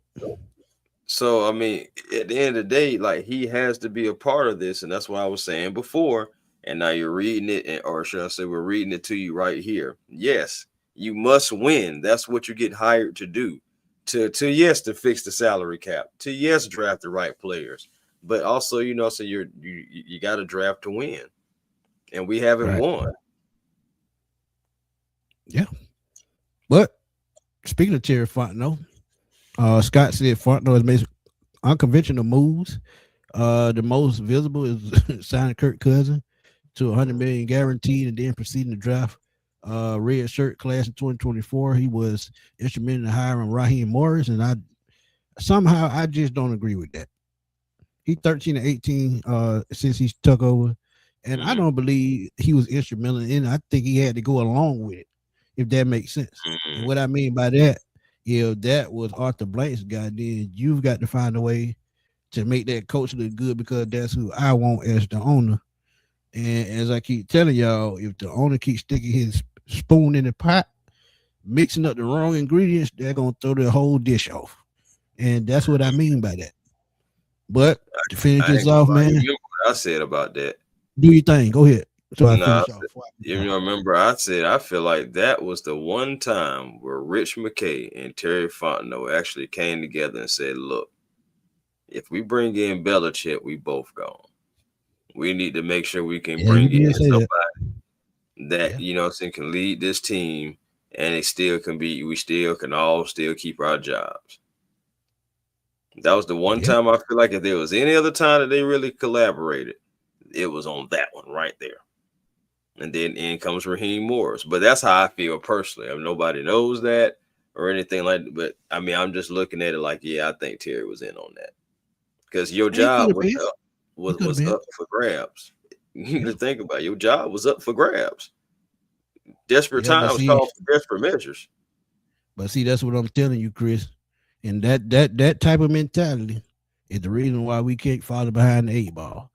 So I mean, at the end of the day, like he has to be a part of this, and that's what I was saying before. And now you're reading it, or should I say, we're reading it to you right here. Yes, you must win. That's what you get hired to do. To yes, to fix the salary cap. To yes, draft the right players. But also, so you got to draft to win, and we haven't Right. won. Yeah. But speaking of Terry Fontenot, Scott said Fontenot has made unconventional moves. The most visible is signing Kirk Cousins to 100 million guaranteed, and then proceeding to draft red shirt class in 2024. He was instrumental in hiring Raheem Morris, and I just don't agree with that. He 13 and 18 since he took over, and I Mm-hmm. don't believe he was instrumental in it. I think he had to go along with it, if that makes sense. And what I mean by that, if that was Arthur Blank's guy, then you've got to find a way to make that coach look good, because that's who I want as the owner. And as I keep telling y'all, if the owner keeps sticking his spoon in the pot, mixing up the wrong ingredients, they're gonna throw the whole dish off. And that's what I mean by that. But to finish I this ain't gonna off, lie. You man, remember what I said about that? do your thing. Go ahead. So I Nah, finish off. Before I you move on. remember I said I feel like that was the one time where Rich McKay and Terry Fontenot actually came together and said, "Look, if we bring in Belichick, we both gone. We need to make sure we can Yeah, you bring in did say that. somebody that Yeah, can lead this team, and it still can be. We still can all still keep our jobs." That was the one yeah. time I feel like if there was any other time that they really collaborated, it was on that one right there. And then in comes Raheem Morris. But that's how I feel personally. I mean, nobody knows that or anything like that. But I mean, I'm just looking at it like, yeah, I think Terry was in on that because your He could job have was been. up, He could have was been. up for grabs. You need Yeah. to think about it. Your job was up for grabs. Desperate Yeah, times call for desperate measures. that's what I'm telling you, Chris. And that type of mentality is the reason why we can't follow behind the 8 ball.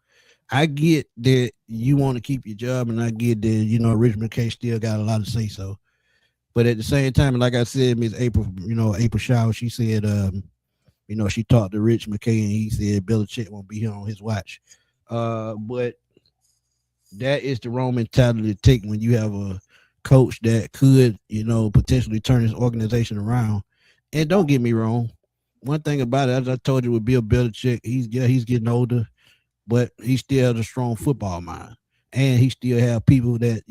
I get that you want to keep your job, and I get that Rich McKay still got a lot to say so. But at the same time, like I said, Miss April, April Shaw, she said, she talked to Rich McKay, and he said Belichick won't be here on his watch. But that is the wrong mentality to take when you have a coach that could, potentially turn his organization around. And don't get me wrong, one thing about it, as I told you with Bill Belichick, he's getting older, but he still has a strong football mind, and he still have people that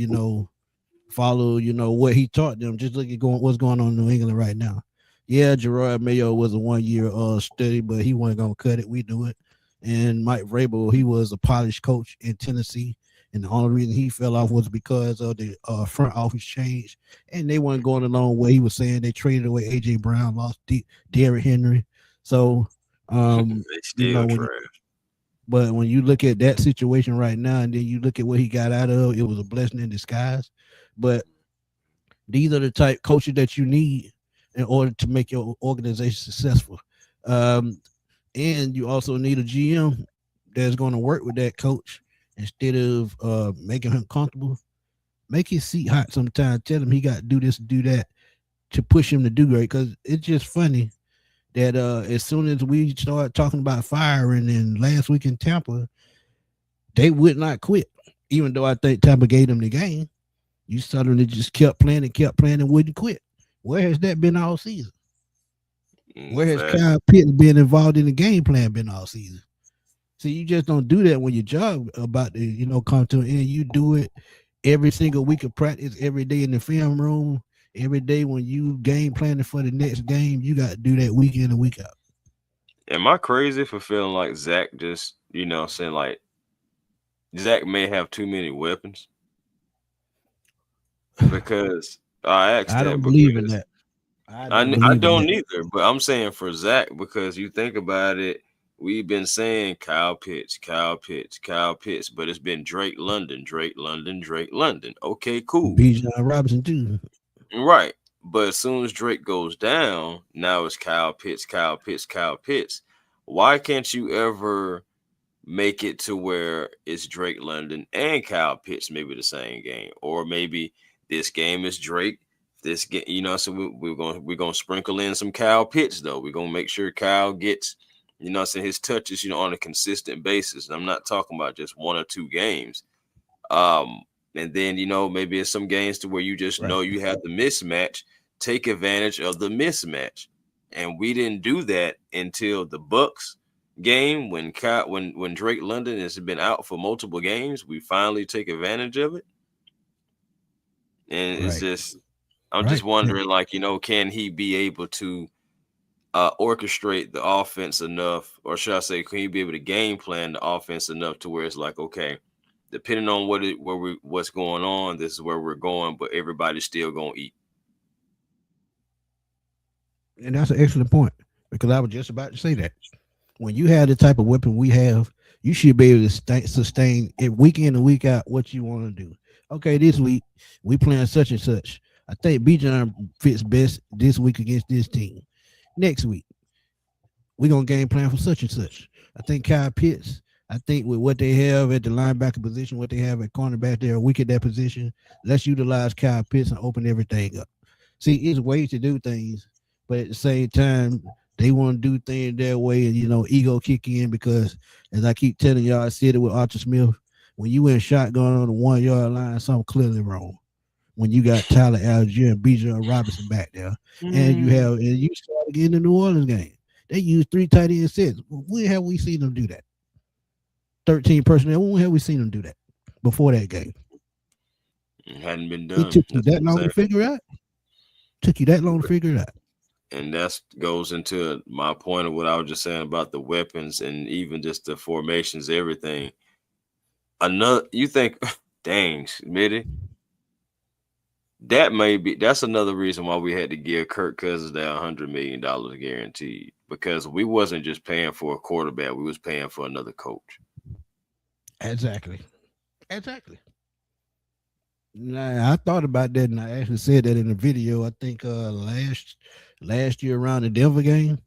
follow what he taught them. Just look at what's going on in New England right now. Yeah, Gerard Mayo was a 1 year study, but he wasn't gonna cut it. We knew it. And Mike Vrabel, he was a polished coach in Tennessee, and the only reason he fell off was because of the front office change, and they weren't going along where he was saying. They traded away AJ Brown, lost Derrick Henry. So, They still when trash. but when you look at that situation right now, and then you look at what he got out of, it was a blessing in disguise. But these are the type coaches that you need in order to make your organization successful. Um, and you also need a GM that's going to work with that coach instead of making him comfortable. Make his seat hot sometimes. Tell him he got to do this, do that to push him to do great. Because it's just funny that as soon as we start talking about firing and last week in Tampa, they would not quit. Even though I think Tampa gave them the game, you suddenly just kept playing and wouldn't quit. Where has that been all season? Where has Fact. Kyle Pitts been involved in the game plan been all season? See, you just don't do that when your job about to, come to an end. You do it every single week of practice, every day in the film room, every day when you game planning for the next game. You got to do that week in and week out. Am I crazy for feeling like Zach just, saying like Zach may have too many weapons? Because I asked I that don't believe in because that. I don't I believe in don't that. either, but I'm saying for Zach because you think about it, we've been saying Kyle Pitts, Kyle Pitts, Kyle Pitts, but it's been Drake London, Drake London, Drake London. Okay, cool. Bijan Robinson too. Right. But as soon as Drake goes down, now it's Kyle Pitts, Kyle Pitts, Kyle Pitts. Why can't you ever make it to where it's Drake London and Kyle Pitts, maybe the same game, or maybe this game is Drake. This game, so we're gonna sprinkle in some Kyle Pitts though. We're gonna make sure Kyle gets, his touches, on a consistent basis. And I'm not talking about just one or two games. And then maybe it's some games to where you just know you have the mismatch. Take advantage of the mismatch, and we didn't do that until the Bucks game when Drake London has been out for multiple games. We finally take advantage of it, and it's just I'm just wondering, like, can he be able to orchestrate the offense enough, or should I say, can he be able to game plan the offense enough to where it's like, okay, depending on what's going on, this is where we're going, but everybody's still gonna eat. And that's an excellent point because I was just about to say that. When you have the type of weapon we have, you should be able to sustain it week in and week out what you want to do. Okay, this week we playing such and such. I think Bijan fits best this week against this team. Next week, we're going to game plan for such and such. I think Kyle Pitts, I think with what they have at the linebacker position, what they have at cornerback, they're weak at that position. Let's utilize Kyle Pitts and open everything up. See, it's ways to do things, but at the same time, they want to do things their way and, ego kick in because, as I keep telling y'all, I said it with Arthur Smith, when you in shotgun on the 1 yard line, something clearly wrong. When you got Tyler Algier and Bijan Robinson back there, and you start getting the New Orleans game, they use 3 tight end sets. When have we seen them do that? 13 personnel. When have we seen them do that before that game? It hadn't been done. It took you that long to figure it out. And that goes into my point of what I was just saying about the weapons and even just the formations, everything. You think, dang, Smitty, that's another reason why we had to give Kirk Cousins that $100 million guaranteed, because we wasn't just paying for a quarterback, we was paying for another coach. Exactly. Now, I thought about that, and I actually said that in the video. I think last year around the Denver game.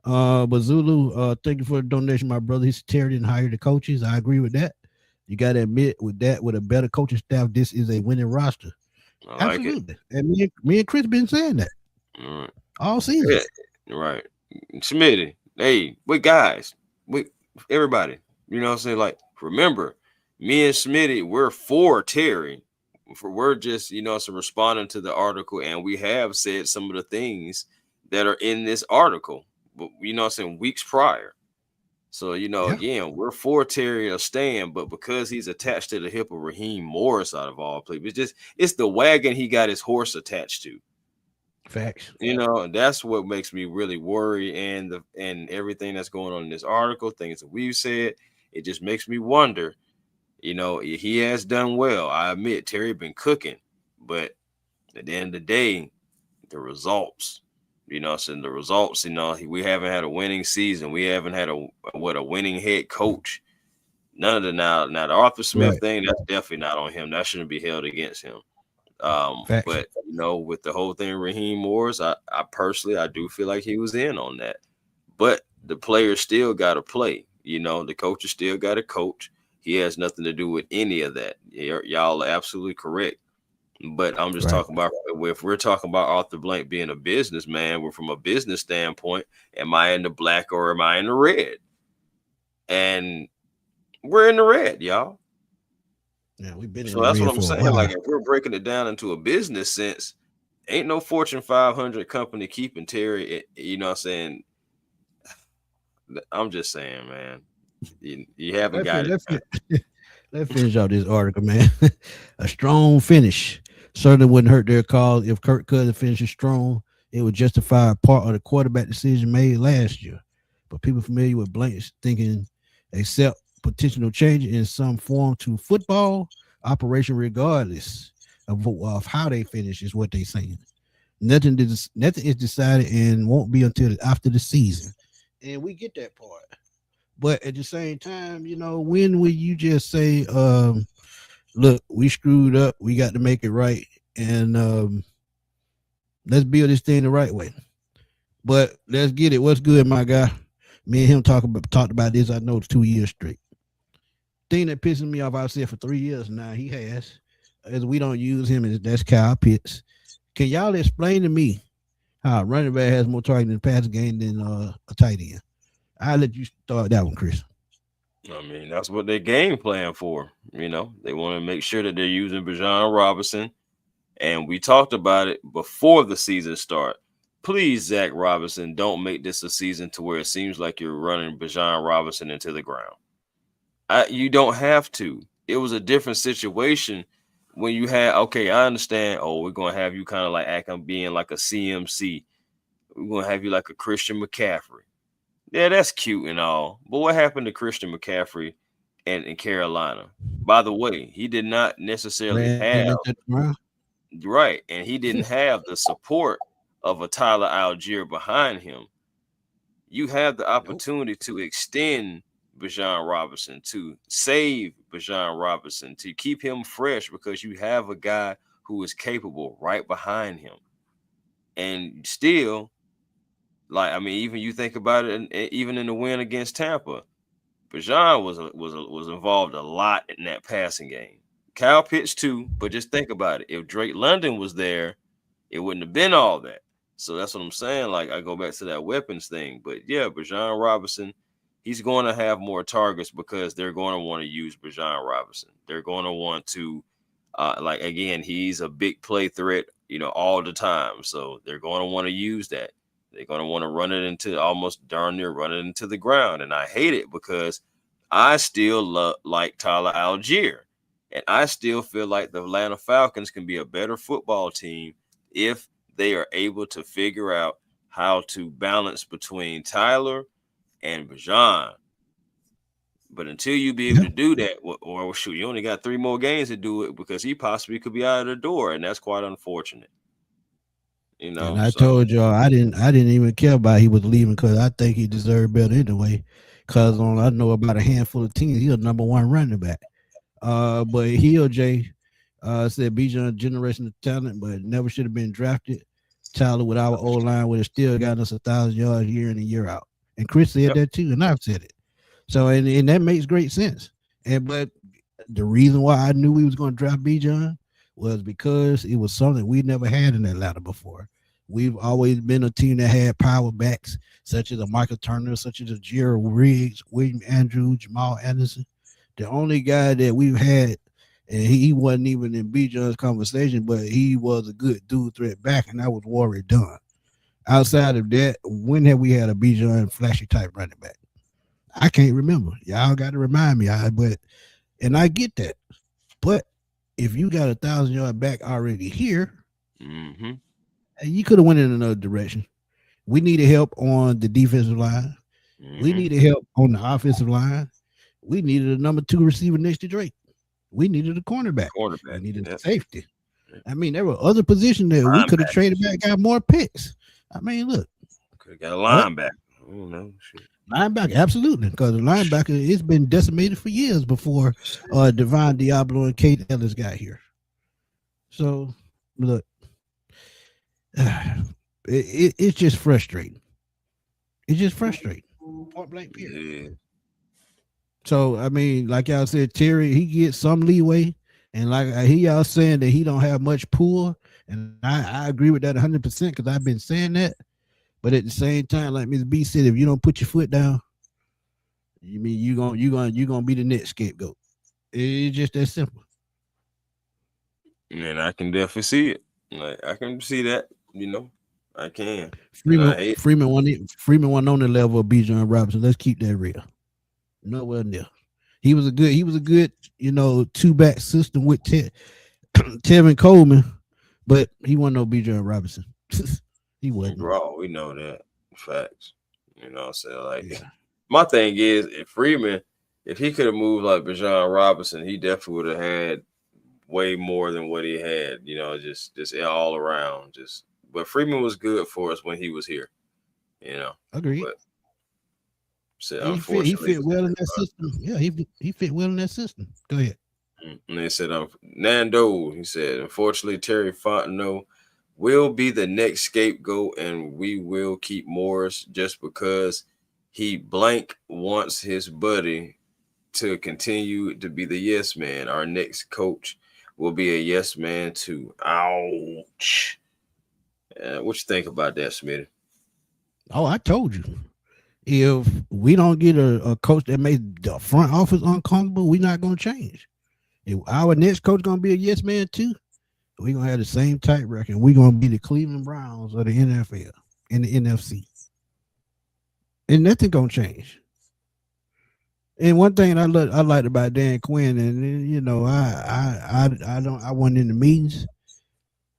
But Zulu, thank you for the donation, my brother. He's Terry didn't hire the coaches. I agree with that. You got to admit, with a better coaching staff, this is a winning roster. Absolutely. And me and Chris been saying that all season. Yeah, right. Smitty, hey, we guys, everybody, what I'm saying? Like, remember, me and Smitty, we're for Terry. We're just, responding to the article, and we have said some of the things that are in this article, but weeks prior. So, again, we're for Terry or Stan, but because he's attached to the hip of Raheem Morris out of all people, it's the wagon he got his horse attached to. Facts. And that's what makes me really worry, and everything that's going on in this article, things that we've said, it just makes me wonder. He has done well. I admit Terry been cooking, but at the end of the day, the results, we haven't had a winning season. We haven't had a winning head coach. None of the now the Arthur Smith thing, that's definitely not on him. That shouldn't be held against him. But with the whole thing, Raheem Morris, I personally, I do feel like he was in on that. But the players still got to play. The coaches still got to coach. He has nothing to do with any of that. Y'all are absolutely correct. But I'm just talking about, if we're talking about Arthur Blank being a businessman, we're from a business standpoint. Am I in the black or am I in the red? And we're in the red, y'all. Yeah, we've been in So the that's what red I'm for a saying. Like, while. if we're breaking it down into a business sense, ain't no Fortune 500 company keeping Terry. You know what I'm saying? I'm just saying, man. You haven't Let's got it. let's let's finish out this article, man. A strong finish certainly wouldn't hurt their cause if Kirk Cousins finishes strong. It would justify a part of the quarterback decision made last year. But people familiar with Blanks thinking accept potential change in some form to football operation, regardless of how they finish, is what they saying. Nothing is decided and won't be until after the season, and we get that part. But at the same time, when will you just say, look, we screwed up, we got to make it right, and let's build this thing the right way. But let's get it. What's good, my guy? Me and him talked about this. I know it's 2 years straight. Thing that pisses me off, I've said for 3 years now. He has, as we don't use him, and that's Kyle Pitts. Can y'all explain to me how a running back has more target in the pass game than a tight end? I'll let you start that one, Chris. I mean, that's what they game plan for. They want to make sure that they're using Bijan Robinson. And we talked about it before the season start. Please, Zach Robinson, don't make this a season to where it seems like you're running Bijan Robinson into the ground. You don't have to. It was a different situation when you had, okay, I understand. Oh, we're going to have you kind of like acting being like a CMC. We're going to have you like a Christian McCaffrey. Yeah, that's cute and all. But what happened to Christian McCaffrey in Carolina? By the way, he did not necessarily Ran him have, into the ground. right, and he didn't have the support of a Tyler Algier behind him. You have the Nope. opportunity to extend Bijan Robinson, to save Bijan Robinson, to keep him fresh because you have a guy who is capable right behind him. And still, like, I mean, even you think about it, and even in the win against Tampa, Bijan was involved a lot in that passing game. Kyle Pitts too, but just think about it. If Drake London was there, it wouldn't have been all that. So that's what I'm saying. Like, I go back to that weapons thing. But yeah, Bijan Robinson, he's going to have more targets because they're going to want to use Bijan Robinson. They're going to want to, like, again, he's a big play threat, all the time. So they're going to want to use that. They're going to want to run it into almost darn near run it into the ground. And I hate it because I still like Tyler Algier. And I still feel like the Atlanta Falcons can be a better football team if they are able to figure out how to balance between Tyler and Bijan. But until you be able to do that, or shoot, you only got 3 more games to do it because he possibly could be out of the door. And that's quite unfortunate. And I So told y'all I didn't even care about he was leaving because I think he deserved better anyway. Because I know about a handful of teams, he's a number one running back. But Hill J said Bijan generational talent, but never should have been drafted. Tyler with our old line would have still gotten us 1,000 yards year in and year out. And Chris said that too, and I've said it. So and that makes great sense. But the reason why I knew we was going to draft Bijan was because it was something we never had in Atlanta before. We've always been a team that had power backs, such as a Michael Turner, such as a Gerald Riggs, William Andrews, Jamal Anderson. The only guy that we've had, and he wasn't even in Bijan's conversation, but he was a good dual threat back, and that was Warrior Dunn. Outside of that, when have we had a Bijan flashy type running back? I can't remember. Y'all got to remind me. And I get that. But if you got 1,000-yard back already here, you could have went in another direction. We needed help on the defensive line. We needed help on the offensive line. We needed a number 2 receiver next to Drake. We needed a cornerback. We needed a safety. I mean, there were other positions that we could have traded back, got more picks. I mean, look. Could have got a linebacker. I don't know. Shit. Linebacker, absolutely. Because the linebacker, it's been decimated for years before Devon Diablo and Kate Ellis got here. So, look, it's just frustrating. It's just frustrating. Point blank period. Yeah. So, I mean, like y'all said, Terry, he gets some leeway. And like I hear y'all saying that he don't have much pull. And I agree with that 100% because I've been saying that. But at the same time, like Ms. B said, if you don't put your foot down, You mean you gonna be the next scapegoat? It's just that simple. And I can definitely see it. Like I can see that, you know. I can. And Freeman I hate Freeman wasn't on the level of Bijan Robinson. Let's keep that real. Nowhere near. He was a good, two back system with Tevin Coleman, but he wasn't no Bijan Robinson. He wasn't. bro, we know that. Facts. You know what I'm saying? Like Yeah, my thing is if Freeman, if he could have moved like Bijan Robinson, he definitely would have had way more than what he had, you know, just all around. Just but Freeman was good for us when he was here, you know. agreed. But so He unfortunately, fit well in that system. Yeah, he fit well in that system. Go ahead. and they said Nando, he said, unfortunately, Terry Fontenot will be the next scapegoat, and we will keep Morris just because he blank wants his buddy to continue to be the yes man. Our next coach will be a yes man too. Ouch. What you think about that, Smitty? Oh, I told you. If we don't get a coach that makes the front office uncomfortable, we're not gonna change. If our next coach gonna be a yes man too, we're gonna have the same type record. We're gonna be the Cleveland Browns of the NFL and the NFC. And nothing gonna change. And one thing I liked about Dan Quinn, and I wasn't in the meetings,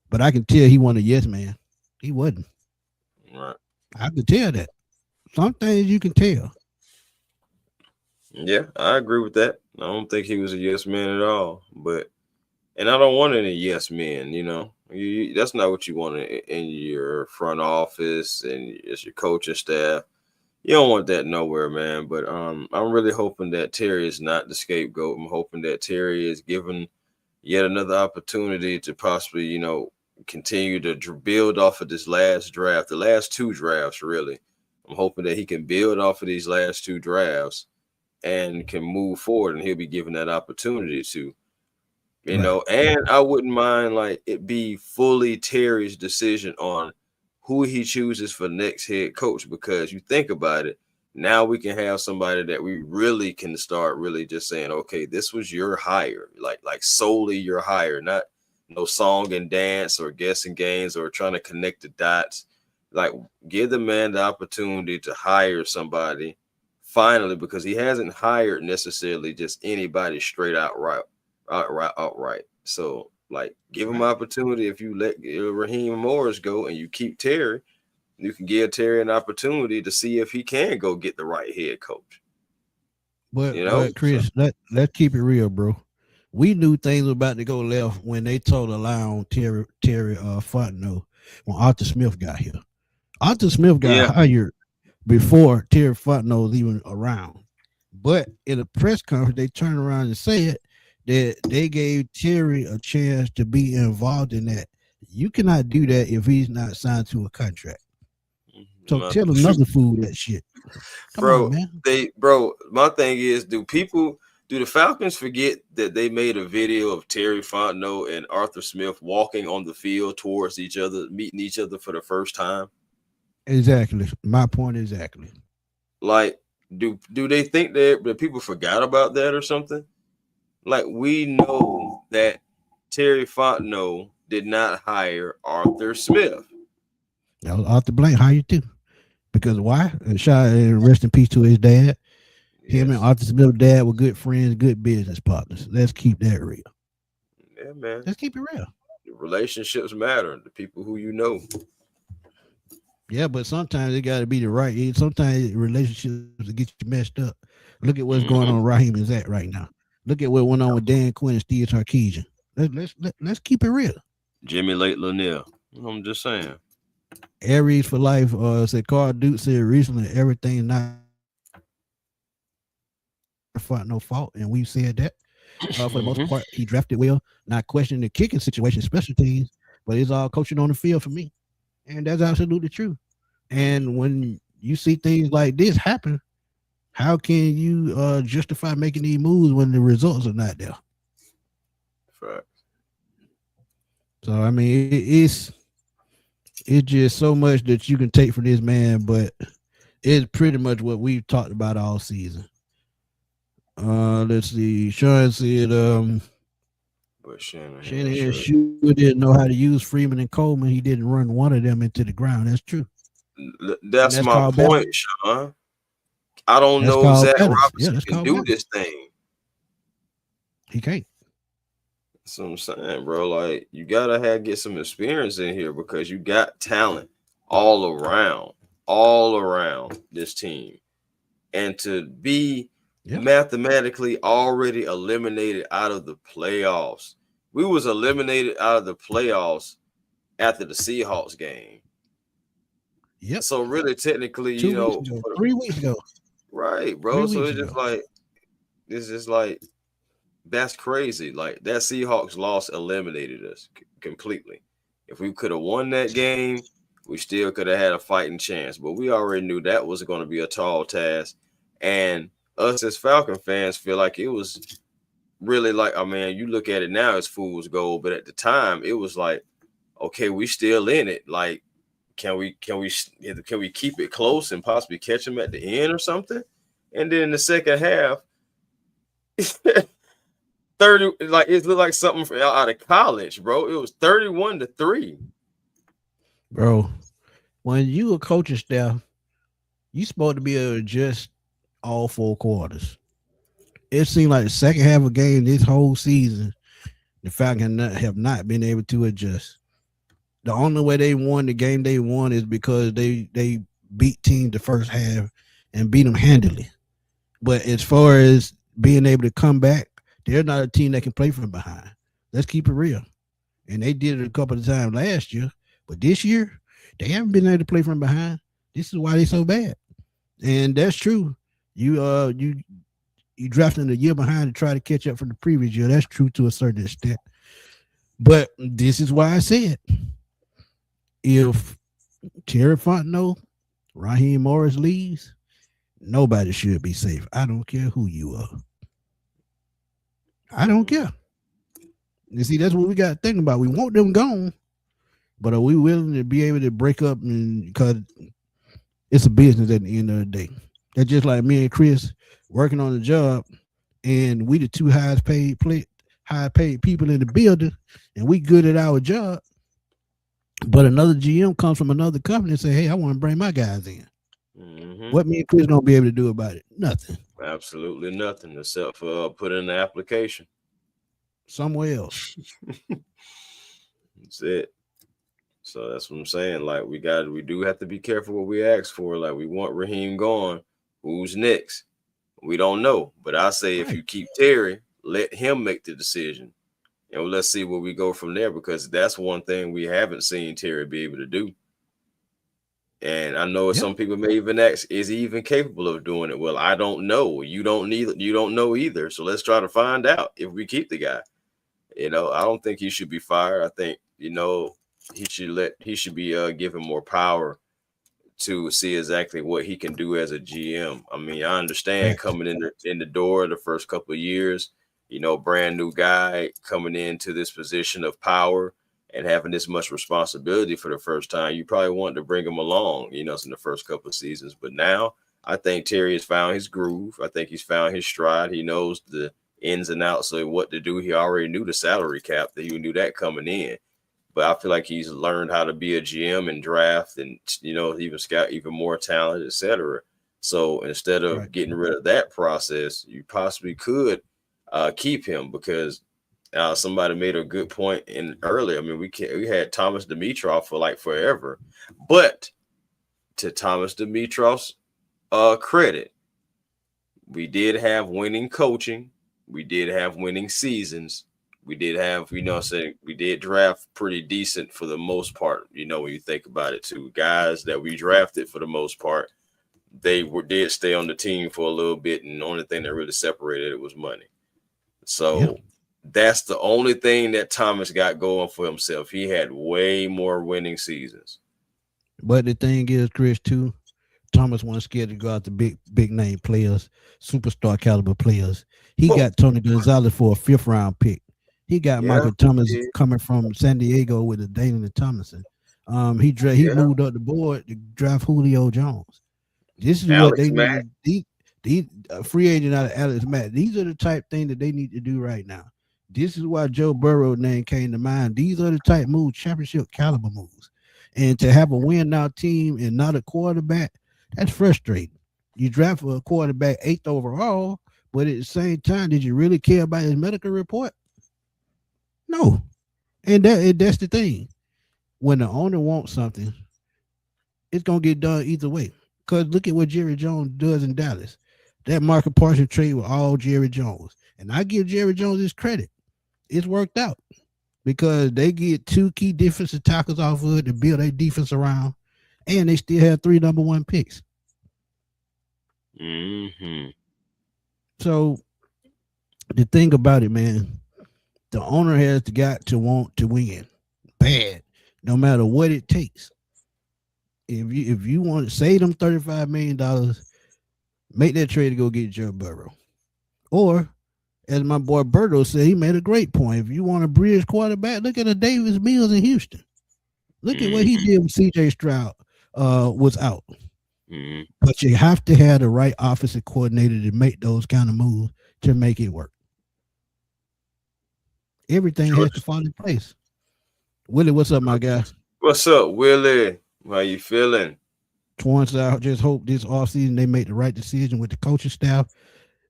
but I can tell he wasn't a yes man. He wasn't. Right. I could tell that. Some things you can tell. Yeah, I agree with that. I don't think he was a yes man at all. And I don't want any yes men, you know. That's not what you want in your front office and as your coaching staff. You don't want that nowhere, man. But I'm really hoping that Terry is not the scapegoat. I'm hoping that Terry is given yet another opportunity to possibly, you know, continue to build off of this last draft, the last two drafts, really. I'm hoping that he can build off of these last two drafts and can move forward, and he'll be given that opportunity to, you Right. know. And I wouldn't mind like it be fully Terry's decision on who he chooses for next head coach, because you think about it, now we can have somebody that we really can start really just saying, okay, this was your hire, like solely your hire, not no song and dance or guessing games or trying to connect the dots. Like give the man the opportunity to hire somebody finally, because he hasn't hired necessarily just anybody straight outright. So like give him Right. opportunity. If you let Raheem Morris go and you keep Terry, you can give Terry an opportunity to see if he can go get the right head coach. But You know? but So Chris, let's keep it real, bro. We knew things were about to go left when they told a lie on Terry Fontenot when Arthur Smith got here. Arthur Smith got yeah, hired before Terry Fontenot was even around. But in a press conference, they turned around and said that they gave Terry a chance to be involved in that. You cannot do that if he's not signed to a contract. So tell another fool that shit. Come on, bro. man. My thing is, do the Falcons forget that they made a video of Terry Fontenot and Arthur Smith walking on the field towards each other, meeting each other for the first time? Exactly. My point exactly. Like, do they think that people forgot about that or something? Like, we know that Terry Fontenot did not hire Arthur Smith. That was Arthur Blank hired too. Because why? And rest in peace to his dad. Him and Yes. Arthur Smith's dad were good friends, good business partners. Let's keep that real. Yeah, man. Let's keep it real. The relationships matter. The people who you know. Yeah, but sometimes it got to be the right. Sometimes relationships will get you messed up. Look at what's going Mm-hmm. on. Raheem is at right now. Look at what went on with Dan Quinn and Steve Sarkisian. Let's keep it real. Jimmy Lake Lanier. I'm just saying. Aries for life. Said Carl Duke said recently everything's not no fault, and we've said that. For the most Mm-hmm. part, he drafted well. Not questioning the kicking situation, special teams, but it's all coaching on the field for me, and that's absolutely true. And when you see things like this happen, how can you justify making these moves when the results are not there? Fact. So I mean, it's just so much that you can take from this man, but it's pretty much what we've talked about all season. Let's see. Sean said But Shanahan Shanahan sure. sure didn't know how to use Freeman and Coleman. He didn't run one of them into the ground. That's true. And That's that's my called better. point, Sean. I don't That's know if called Zach better. Yeah, Robinson that's can called do better. this thing. He can't. That's what I'm saying, bro. Like you gotta get some experience in here because you got talent all around this team, and to be Yeah. mathematically already eliminated out of the playoffs. We was eliminated out of the playoffs after the Seahawks game. Yep. So really, technically, 2 weeks ago. 3 weeks ago. right, Three bro. So weeks it's just ago. like it's just like that's crazy. Like that Seahawks loss eliminated us completely. If we could have won that game, we still could have had a fighting chance. But we already knew that was going to be a tall task. And us as Falcon fans feel like it was really like, I mean, you look at it now as fool's gold, but at the time it was like, okay, we still in it. Like, can we keep it close and possibly catch them at the end or something? And then in the second half, 30, like it looked like something out of college, bro. It was 31-3. Bro, when you a coaching staff, you supposed to be able to adjust all 4 quarters. It seemed like the second half of game this whole season, the Falcons have not been able to adjust. The only way they won the game they won is because they beat teams the first half and beat them handily. But as far as being able to come back, they're not a team that can play from behind. Let's keep it real. And they did it a couple of times last year, but this year they haven't been able to play from behind. This is why they're so bad, and that's true. You drafting a year behind to try to catch up from the previous year. That's true to a certain extent. But this is why I said if Terry Fontenot, Raheem Morris leaves, nobody should be safe. I don't care who you are. I don't care. You see, that's what we got to think about. We want them gone, but are we willing to be able to break up? Because it's a business at the end of the day. That's just like me and Chris working on a job, and we the two high paid people in the building, and we good at our job. But another GM comes from another company and say, "Hey, I want to bring my guys in." Mm-hmm. What me and Chris gonna be able to do about it? Nothing. Absolutely nothing except for put in the application. Somewhere else. That's it. So that's what I'm saying. Like we do have to be careful what we ask for. Like we want Raheem gone. Who's next? We don't know. But I say if Right. you keep Terry, let him make the decision. And let's see where we go from there because that's one thing we haven't seen Terry be able to do. And I know Yep. some people may even ask, is he even capable of doing it? Well, I don't know. You don't know either. So let's try to find out if we keep the guy. I don't think he should be fired. I think, he should be given more power to see exactly what he can do as a GM. I mean, I understand Facts. coming in the door the first couple of years, brand new guy coming into this position of power and having this much responsibility for the first time. You probably want to bring him along, in the first couple of seasons. But now I think Terry has found his groove. I think he's found his stride. He knows the ins and outs of what to do. He already knew the salary cap, that he knew that coming in. But I feel like he's learned how to be a GM and draft and, even scout even more talent, etc. So instead of Right. getting rid of that process, you possibly could keep him because somebody made a good point in earlier. I mean, we had Thomas Dimitrov for like forever, but to Thomas Dimitrov's credit, we did have winning coaching, we did have winning seasons, we did have, we did draft pretty decent for the most part. When you think about it, too, guys that we drafted for the most part, did stay on the team for a little bit, and the only thing that really separated it was money. Yeah. So that's the only thing that Thomas got going for himself. He had way more winning seasons. But the thing is, Chris, too, Thomas wasn't scared to go out to big name players, superstar caliber players. He Oh, got Tony Gonzalez for a 5th round pick. He got yeah, Michael Thomas yeah, coming from San Diego with a Dana Thomason. He yeah. moved up the board to draft Julio Jones. This is what Alex they Mack. needed. These free agent out of Alex Mack. These are the type thing that they need to do right now. This is why Joe Burrow name came to mind. These are the type moves, championship caliber moves. And to have a win now team and not a quarterback, that's frustrating. You draft a quarterback 8th overall, but at the same time, did you really care about his medical report? No. And that's the thing. When the owner wants something, it's gonna get done either way. Cause look at what Jerry Jones does in Dallas. That Marcus Parsons trade with all Jerry Jones, and I give Jerry Jones his credit. It's worked out because they get 2 key defensive tackles off of it to build their defense around, and they still have 3 number 1 picks. Mm-hmm. So the thing about it, man, the owner has got to want to win bad, no matter what it takes. If you want to save them $35 million, make that trade to go get Joe Burrow. Or, as my boy Berto said, he made a great point. If you want a bridge quarterback, look at a Davis Mills in Houston. Look at what he did when CJ Stroud was out. Mm-hmm. But you have to have the right offensive coordinator to make those kind of moves to make it work. Everything has to fall in place. Willie, what's up, my guy? What's up, Willie? How you feeling? Torrance out. Just hope this offseason they make the right decision with the coaching staff.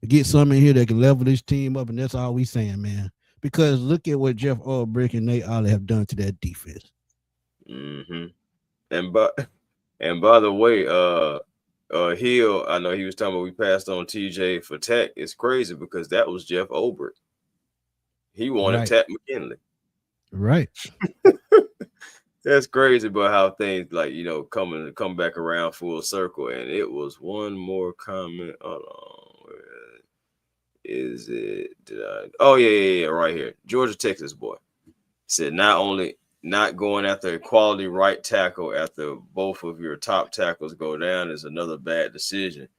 Get some in here that can level this team up, and that's all we saying, man. Because look at what Jeff Ulbrich and Nate Ollie have done to that defense. Mm-hmm. And by the way, Hill, I know he was talking about we passed on TJ for Tech. It's crazy because that was Jeff Ulbrich. He wanted Right. Tech McKinley. Right. That's crazy about how things come back around full circle. And it was one more comment. Hold on. Where is it? Oh yeah, right here. Georgia Texas boy said not only not going after a quality right tackle after both of your top tackles go down is another bad decision.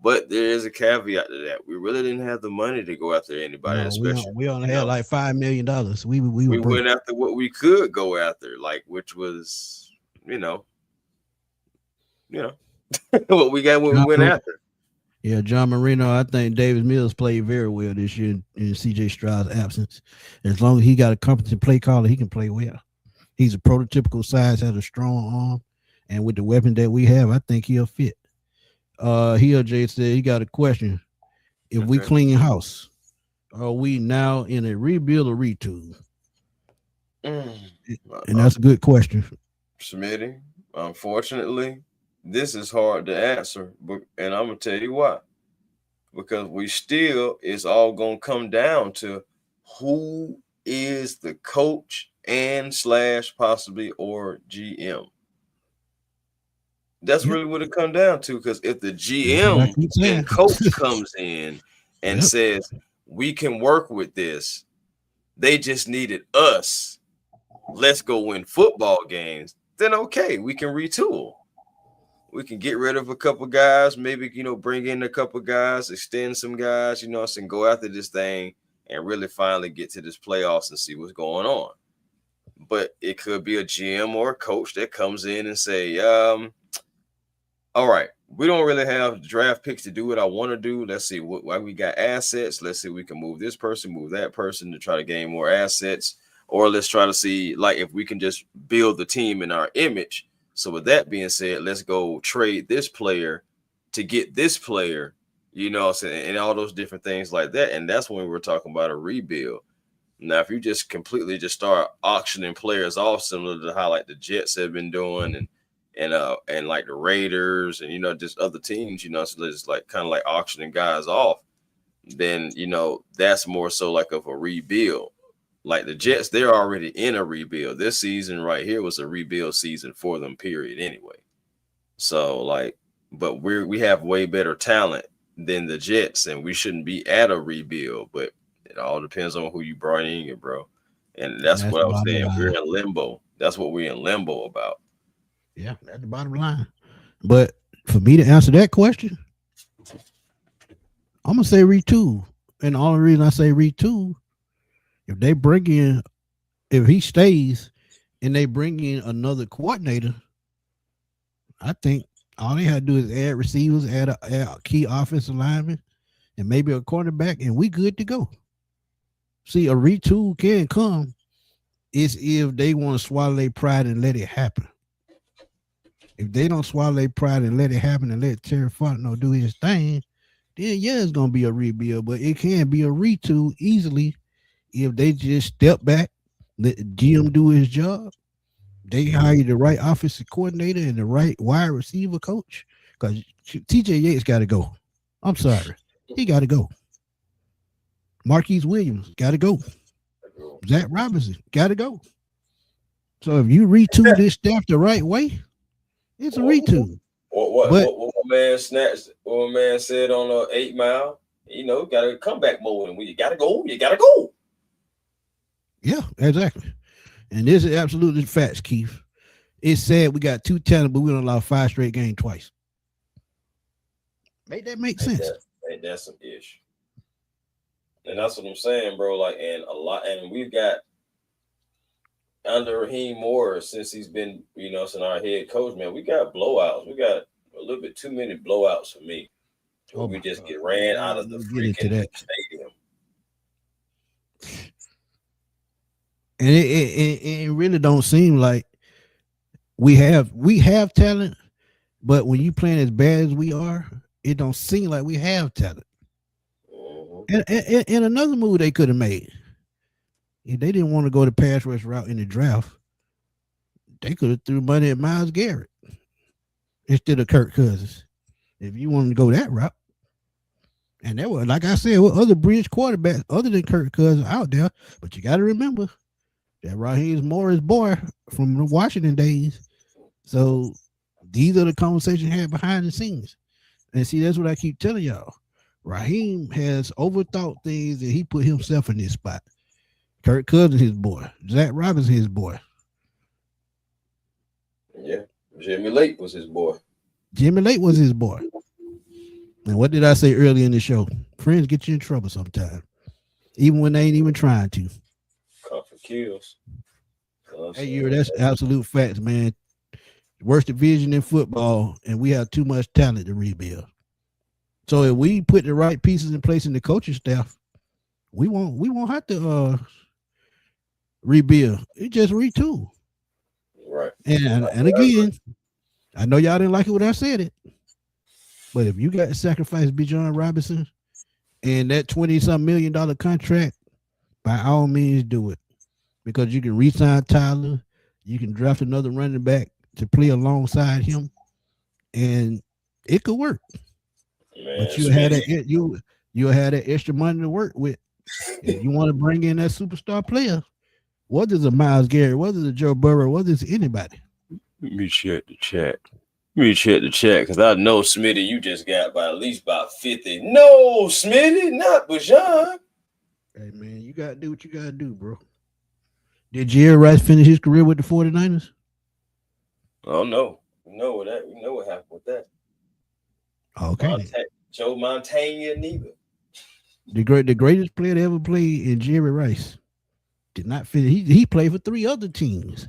But there is a caveat to that. We really didn't have the money to go after anybody, No, especially we only had like $5 million. We were broke. went after what we could go after, like which was, what we got when we went after. Yeah, John Marino. I think Davis Mills played very well this year in CJ Stroud's absence. As long as he got a competent play caller, he can play well. He's a prototypical size, has a strong arm, and with the weapon that we have, I think he'll fit. Jay said he got a question. If we clean house, are we now in a rebuild or retool? And that's a good question. Smitty, unfortunately, this is hard to answer, and I'm gonna tell you why. Because it's all gonna come down to who is the coach and / possibly or GM. That's really what it comes down to. Because if the GM and coach comes in and says we can work with this, they just needed us. Let's go win football games. Then okay, we can retool. We can get rid of a couple guys, maybe bring in a couple guys, extend some guys, and go after this thing and really finally get to this playoffs and see what's going on. But it could be a GM or a coach that comes in and say, all right, we don't really have draft picks to do what I want to do. Let's see why we got assets. Let's see if we can move this person, move that person to try to gain more assets. Or let's try to see if we can just build the team in our image. So with that being said, let's go trade this player to get this player, and all those different things like that. And that's when we're talking about a rebuild. Now, if you just completely just start auctioning players off, similar to how like the Jets have been doing and like the Raiders and, just other teams, so just like kind of like auctioning guys off, then, that's more so like of a rebuild. Like the Jets, they're already in a rebuild. This season right here was a rebuild season for them, period, anyway. So but we have way better talent than the Jets, and we shouldn't be at a rebuild. But it all depends on who you brought in, bro. And that's what I was saying. We're in limbo. That's what we're in limbo about. Yeah, that's the bottom line. But for me to answer that question, I'm gonna say retool. And the only reason I say retool, if he stays and they bring in another coordinator, I think All they had to do is add receivers, add a key offensive lineman, and maybe a cornerback, and we good to go. See, a retool can come. It's if they want to swallow their pride and let it happen. If they don't swallow their pride and let it happen and let Terry Fontenot do his thing, then yeah, it's gonna be a rebuild. But it can be a retool easily if they just step back, let the GM do his job. They hire the right offensive coordinator and the right wide receiver coach. Because TJ Yates got to go. I'm sorry, he got to go. Marquise Williams got to go. Zach Robinson got to go. So if you retool this staff the right way, it's a retool. What my man snatched? What my man said on 8 Mile? Got to come back mode, and when you got to go, you got to go. Yeah, exactly. And this is absolutely facts, Keith. It's sad we got 2 talent, but we don't allow 5 straight games twice. Make that make sense? Ain't that some ish? And that's what I'm saying, bro. Like, and we've got under Raheem Moore since he's been, since our head coach, man, we got blowouts. We got a little bit too many blowouts for me. We just get ran out of the freaking stadium. And it really don't seem like we have talent, but when you playing as bad as we are, it don't seem like we have talent. And another move they could have made, if they didn't want to go the pass rush route in the draft, they could have threw money at Myles Garrett instead of Kirk Cousins. If you wanted to go that route. And there were, like I said, what other bridge quarterbacks other than Kirk Cousins out there, but you got to remember that Raheem Morris boy from the Washington days. So these are the conversations had behind the scenes. And see, that's what I keep telling y'all. Raheem has overthought things and he put himself in this spot. Kirk Cousins, his boy. Zach Robinson, his boy. Yeah. Jimmy Lake was his boy. Jimmy Lake was his boy. And what did I say earlier in the show? Friends get you in trouble sometimes, even when they ain't even trying to. Comfort kills. Hey, that's absolute facts, man. Worst division in football, and we have too much talent to rebuild. So if we put the right pieces in place in the coaching staff, we won't have to rebuild. It just retool. Right. And again, I know y'all didn't like it when I said it, but if you got to sacrifice Bijan Robinson and that $20-something million contract, by all means do it. Because you can re-sign Tyler, you can draft another running back to play alongside him, and it could work. Man, but you'll have that extra money to work with. If you want to bring in that superstar player, whether it's a Myles Garrett, whether it's a Joe Burrow, whether it's anybody. Let me check the chat. Because I know, Smitty, you just got at least about 50. No, Smitty, not Bijan. Hey, man, you got to do what you got to do, bro. Did Jerry Rice finish his career with the 49ers? Oh, no. We know what happened with that. Okay. Joe Montana neither. The greatest player to ever play in Jerry Rice did not finish. He played for 3 other teams.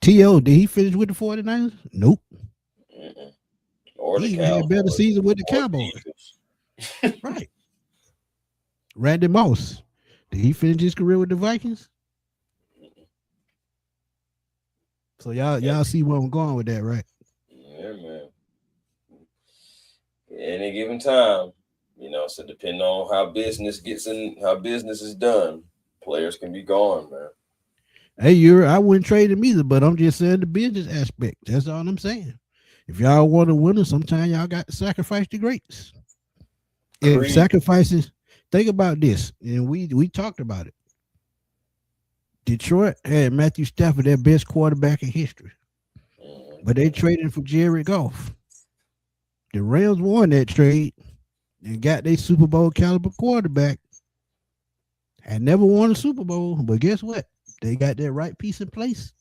T.O., did he finish with the 49ers? Nope. Or the he Cowboys. had a better season with the Cowboys. Right. Randy Moss, did he finish his career with the Vikings? So y'all see where I'm going with that, right? Yeah, man. Any given time, so depending on how business is done, players can be gone, man. Hey, I wouldn't trade him either, but I'm just saying the business aspect. That's all I'm saying. If y'all want to win, sometimes y'all got to sacrifice the greats. If sacrifices, think about this, and we talked about it. Detroit had Matthew Stafford, their best quarterback in history, but they traded for Jared Goff. The Rams won that trade and got their Super Bowl caliber quarterback. Had never won a Super Bowl, but guess what? They got that right piece in place,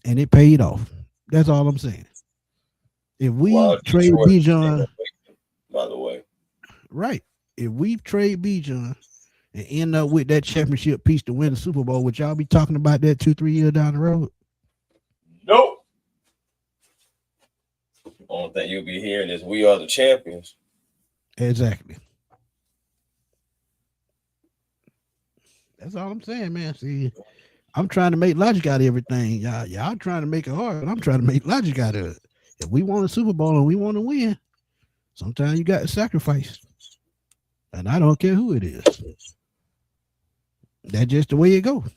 and it paid off. That's all I'm saying. If we trade Bijan, by the way, right? If we trade Bijan and end up with that championship piece to win the Super Bowl, would y'all be talking about that 2-3 years down the road? Nope. Only thing you'll be hearing is we are the champions. Exactly. That's all I'm saying, man. See, I'm trying to make logic out of everything. Y'all trying to make it hard, but I'm trying to make logic out of it. If we want a Super Bowl and we want to win, sometimes you got to sacrifice. And I don't care who it is. That's just the way it goes.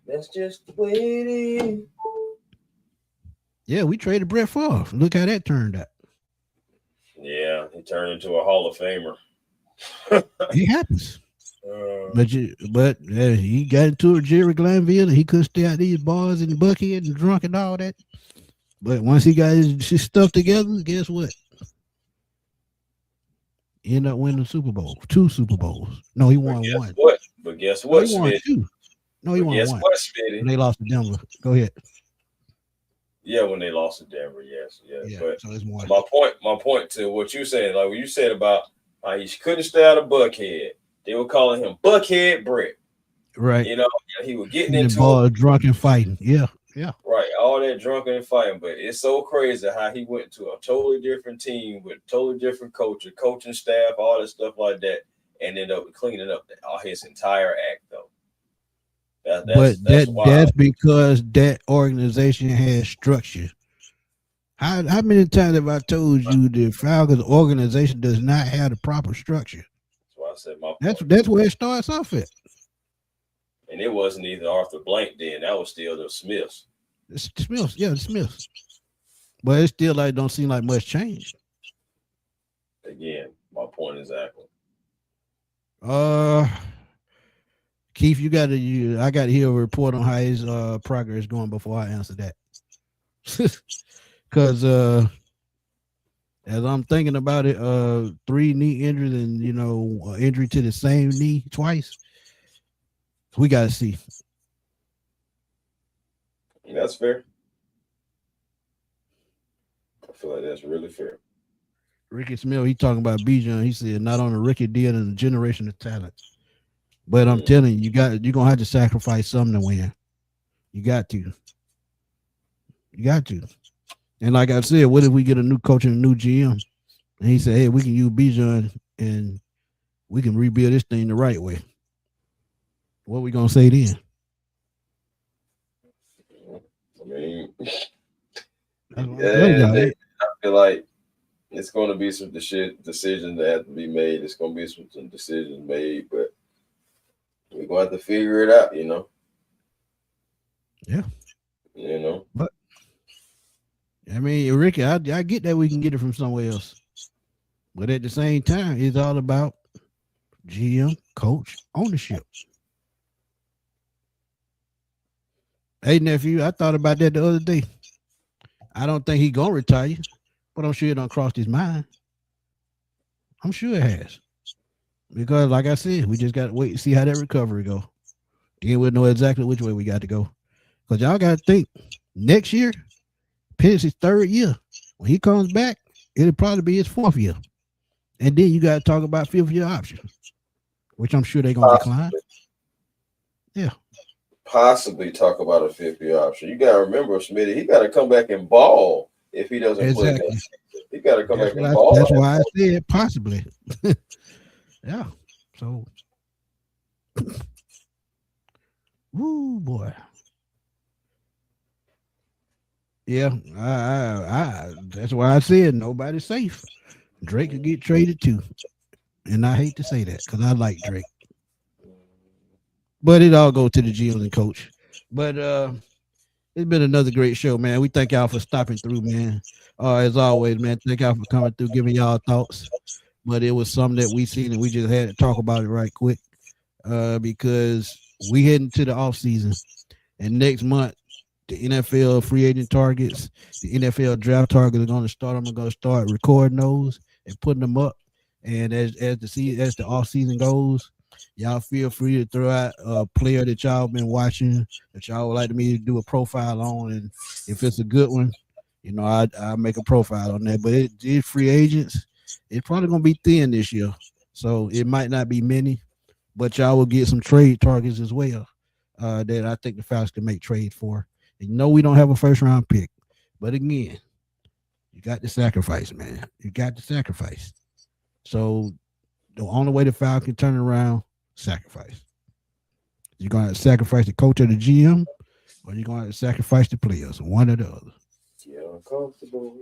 That's just the way it is. Yeah, we traded Brett Favre. Look how that turned out. Yeah, he turned into a Hall of Famer. It happens. But he got into it, Jerry Glanville, and he couldn't stay out these bars and Buckhead and drunk and all that. But once he got his stuff together, guess what? He ended up winning the Super Bowl, 2 Super Bowls. No, he won one. But guess what, he won Smitty? 2. No, he won guess one. What, Smitty? When they lost to Denver. Go ahead. Yeah, when they lost to Denver, yes. Yeah, but so it's one. My point to what you saying, like what you said about how he couldn't stay out of Buckhead. They were calling him Buckhead Brett. Right. You know, he was getting into ball, drunk and fighting. Yeah. Right. All that drunken and fighting. But it's so crazy how he went to a totally different team with totally different coaching staff, all that stuff like that, and ended up cleaning up his entire act, though. That's because that organization has structure. How many times have I told you the Falcons organization does not have the proper structure? That's why I said my point. That's where it starts off at. And it wasn't even Arthur Blank then. That was still the Smiths. The Smiths, yeah, the Smiths. But it still don't seem like much change. Again, my point exactly. Keith, I got to hear a report on how his progress going before I answer that. Because as I'm thinking about it, 3 knee injuries and injury to the same knee twice. We got to see. That's fair. I feel like that's really fair. Ricky Smith, he talking about Bijan. He said not on a rookie deal and a generation of talent. But I'm telling you, you're gonna have to sacrifice something to win. You got to. And like I said, what if we get a new coach and a new GM? And he said, hey, we can use Bijan and we can rebuild this thing the right way. What we gonna say then? I mean, I feel like it's going to be some decisions that have to be made. It's going to be some decisions made, but we're going to have to figure it out, Yeah. But I mean, Ricky, I get that we can get it from somewhere else, but at the same time, it's all about GM, coach, ownership. Hey, nephew, I thought about that the other day. I don't think he's going to retire, but I'm sure it don't cross his mind. I'm sure it has. Because, like I said, we just got to wait and see how that recovery go. Then we'll know exactly which way we got to go. Because y'all got to think, next year, Pence's 3rd year. When he comes back, it'll probably be his 4th year. And then you got to talk about 5th year option, which I'm sure they're going to decline. Yeah. Possibly talk about a 5th year option. You got to remember, Smitty, he got to come back and ball if he doesn't play. He got to come back and ball. That's why I said possibly. Yeah. So, woo, boy. Yeah, I that's why I said nobody's safe. Drake could get traded too. And I hate to say that because I like Drake. But it all goes to the GM and coach. But it's been another great show, man. We thank y'all for stopping through, man. As always, man, thank y'all for coming through, giving y'all thoughts. But it was something that we seen and we just had to talk about it right quick. Because we heading to the off season. And next month, the NFL free agent targets, the NFL draft targets are going to start. I'm going to start recording those and putting them up. And as the off season goes, y'all feel free to throw out a player that y'all been watching that y'all would like me to do a profile on, and if it's a good one, I'll make a profile on that. But these free agents, it's probably gonna be thin this year, So it might not be many, but y'all will get some trade targets as well. That I think the Falcons can make trades for. And we don't have a first round pick, but again, you got to sacrifice, man. You got to sacrifice. So the only way the Falcons can turn around, sacrifice. You're gonna have to sacrifice the coach or the GM, or you're gonna have to sacrifice the players, one or the other. Get uncomfortable.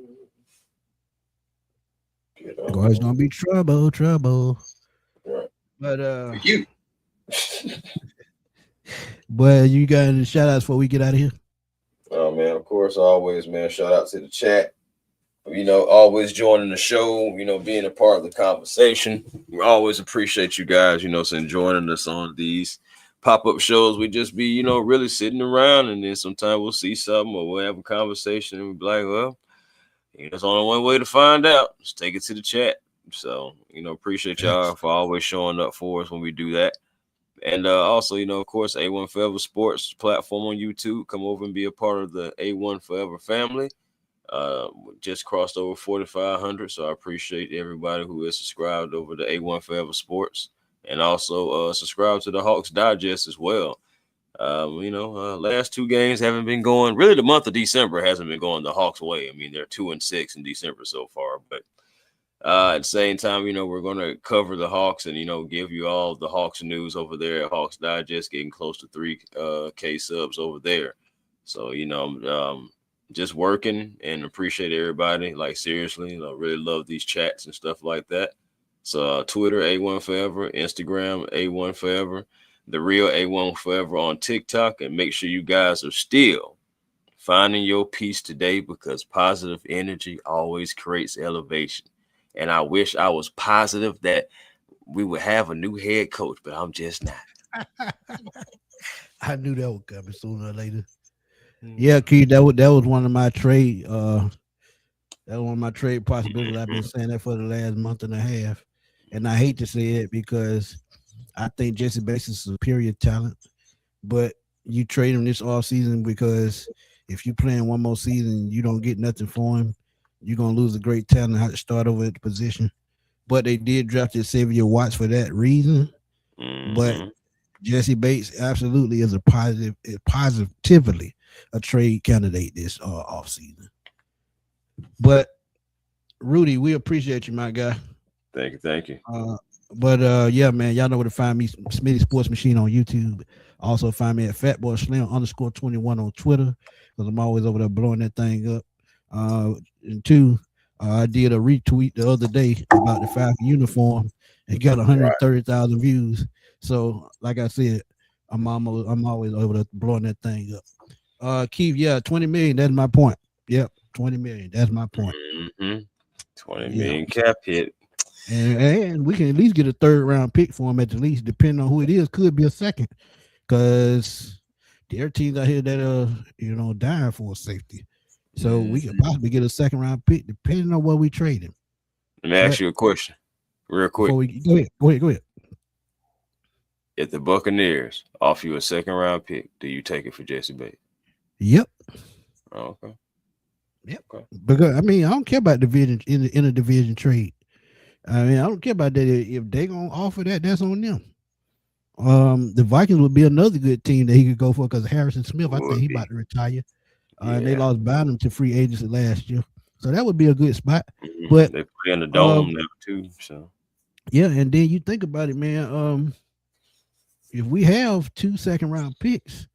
It's gonna be trouble, trouble. Right. But You. but you got any shout outs before we get out of here? Oh man, of course, always, man. Shout out to the chat. Always joining the show, being a part of the conversation. We always appreciate you guys, joining us on these pop-up shows. We just be, really sitting around, and then sometimes we'll see something or we'll have a conversation and we'll be like, well, there's only one way to find out. Just take it to the chat. So, appreciate y'all for always showing up for us when we do that. And also, of course, A1 Forever Sports platform on YouTube. Come over and be a part of the A1 Forever family. Just crossed over 4,500, so I appreciate everybody who is subscribed over to A1 Forever Sports, and also subscribe to the Hawks Digest as well. Last two games haven't been going. Really, the month of December hasn't been going the Hawks' way. I mean, they're 2-6 in December so far, but at the same time, we're going to cover the Hawks and give you all the Hawks news over there at Hawks Digest, getting close to 3K subs over there. So just working and appreciate everybody. Like, seriously, really love these chats and stuff like that. So Twitter, A1 Forever, Instagram, A1 Forever, the real A1 Forever on TikTok. And make sure you guys are still finding your peace today, because positive energy always creates elevation. And I wish I was positive that we would have a new head coach, but I'm just not. I knew that would come sooner or later. Yeah, Keith, that was one of my trade. That was one of my trade possibilities. I've been saying that for the last month and a half, and I hate to say it because I think Jesse Bates is superior talent, but you trade him this off season because if you play in one more season, you don't get nothing for him. You're gonna lose a great talent. Have to start over at the position. But they did draft Xavier Watts for that reason. Mm-hmm. But Jesse Bates absolutely is positively a trade candidate this off season. But Rudy, we appreciate you, my guy. Thank you. Yeah, man, y'all know where to find me, Smitty Sports Machine on YouTube. Also find me at FatBoySlim_21 on Twitter, because I'm always over there blowing that thing up. And two, I did a retweet the other day about the Falcon uniform and got 130,000 views. So, like I said, I'm always over there blowing that thing up. Keith, yeah, 20 million. That's my point. Yep, 20 million. That's my point. Mm-hmm. 20 million cap hit. And we can at least get a third round pick for him at the least, depending on who it is. Could be a second, because there are teams out here that are dying for a safety. So we could possibly get a second round pick depending on what we trade him. Let me ask you a question, real quick. Go ahead. If the Buccaneers offer you a second round pick, do you take it for Jesse Bates? Yep. Oh, okay. Yep. Okay. Because I don't care about division in a division trade. I don't care about that. If they gonna offer that, that's on them. The Vikings would be another good team that he could go for, because Harrison Smith, I think he about to retire. And they lost Bynum to free agency last year, so that would be a good spot. Mm-hmm. But they play in the dome now too. So yeah, and then you think about it, man. If we have 2 second round picks,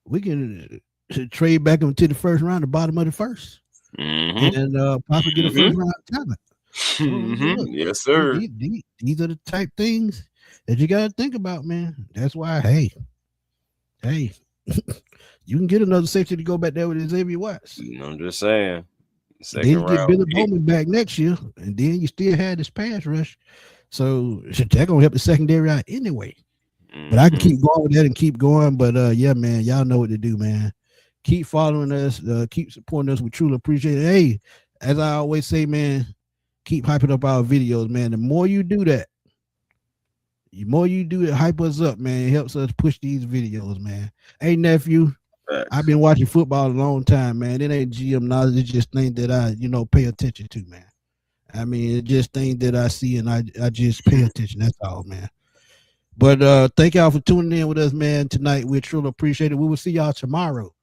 we can trade back into the first round, the bottom of the first, and possibly get a first round talent. So, look, yes, sir. These are the type things that you got to think about, man. That's why, hey, you can get another safety to go back there with Xavier Watts. I'm just saying. Then you get Billy Bowman back next year, and then you still had this pass rush. So they're gonna help the secondary out anyway. But I can keep going with that and keep going. But yeah, man, y'all know what to do, man. Keep following us, keep supporting us. We truly appreciate it. Hey, as I always say, man, keep hyping up our videos, man. The more you do that, hype us up, man. It helps us push these videos, man. Hey, nephew, I've been watching football a long time, man. It ain't GM knowledge. It's just things that I, pay attention to, man. I mean, it's just things that I see and I just pay attention. That's all, man. But thank y'all for tuning in with us, man. Tonight, we truly appreciate it. We will see y'all tomorrow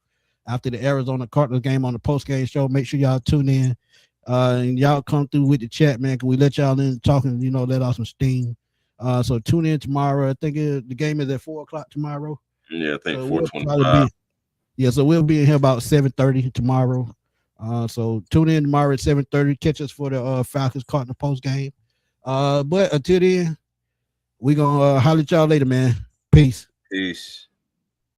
after the Arizona Cardinals game on the post game show. Make sure y'all tune in. And y'all come through with the chat, man. Can we let y'all in talking, let off some steam. So tune in tomorrow. I think the game is at 4:00 tomorrow. Yeah, I think So 4:25. So we'll be in here about 7:30 tomorrow. So tune in tomorrow at 7:30. Catch us for the Falcons Cardinals post game. But until then, we gonna holler at y'all later, man. Peace. Peace.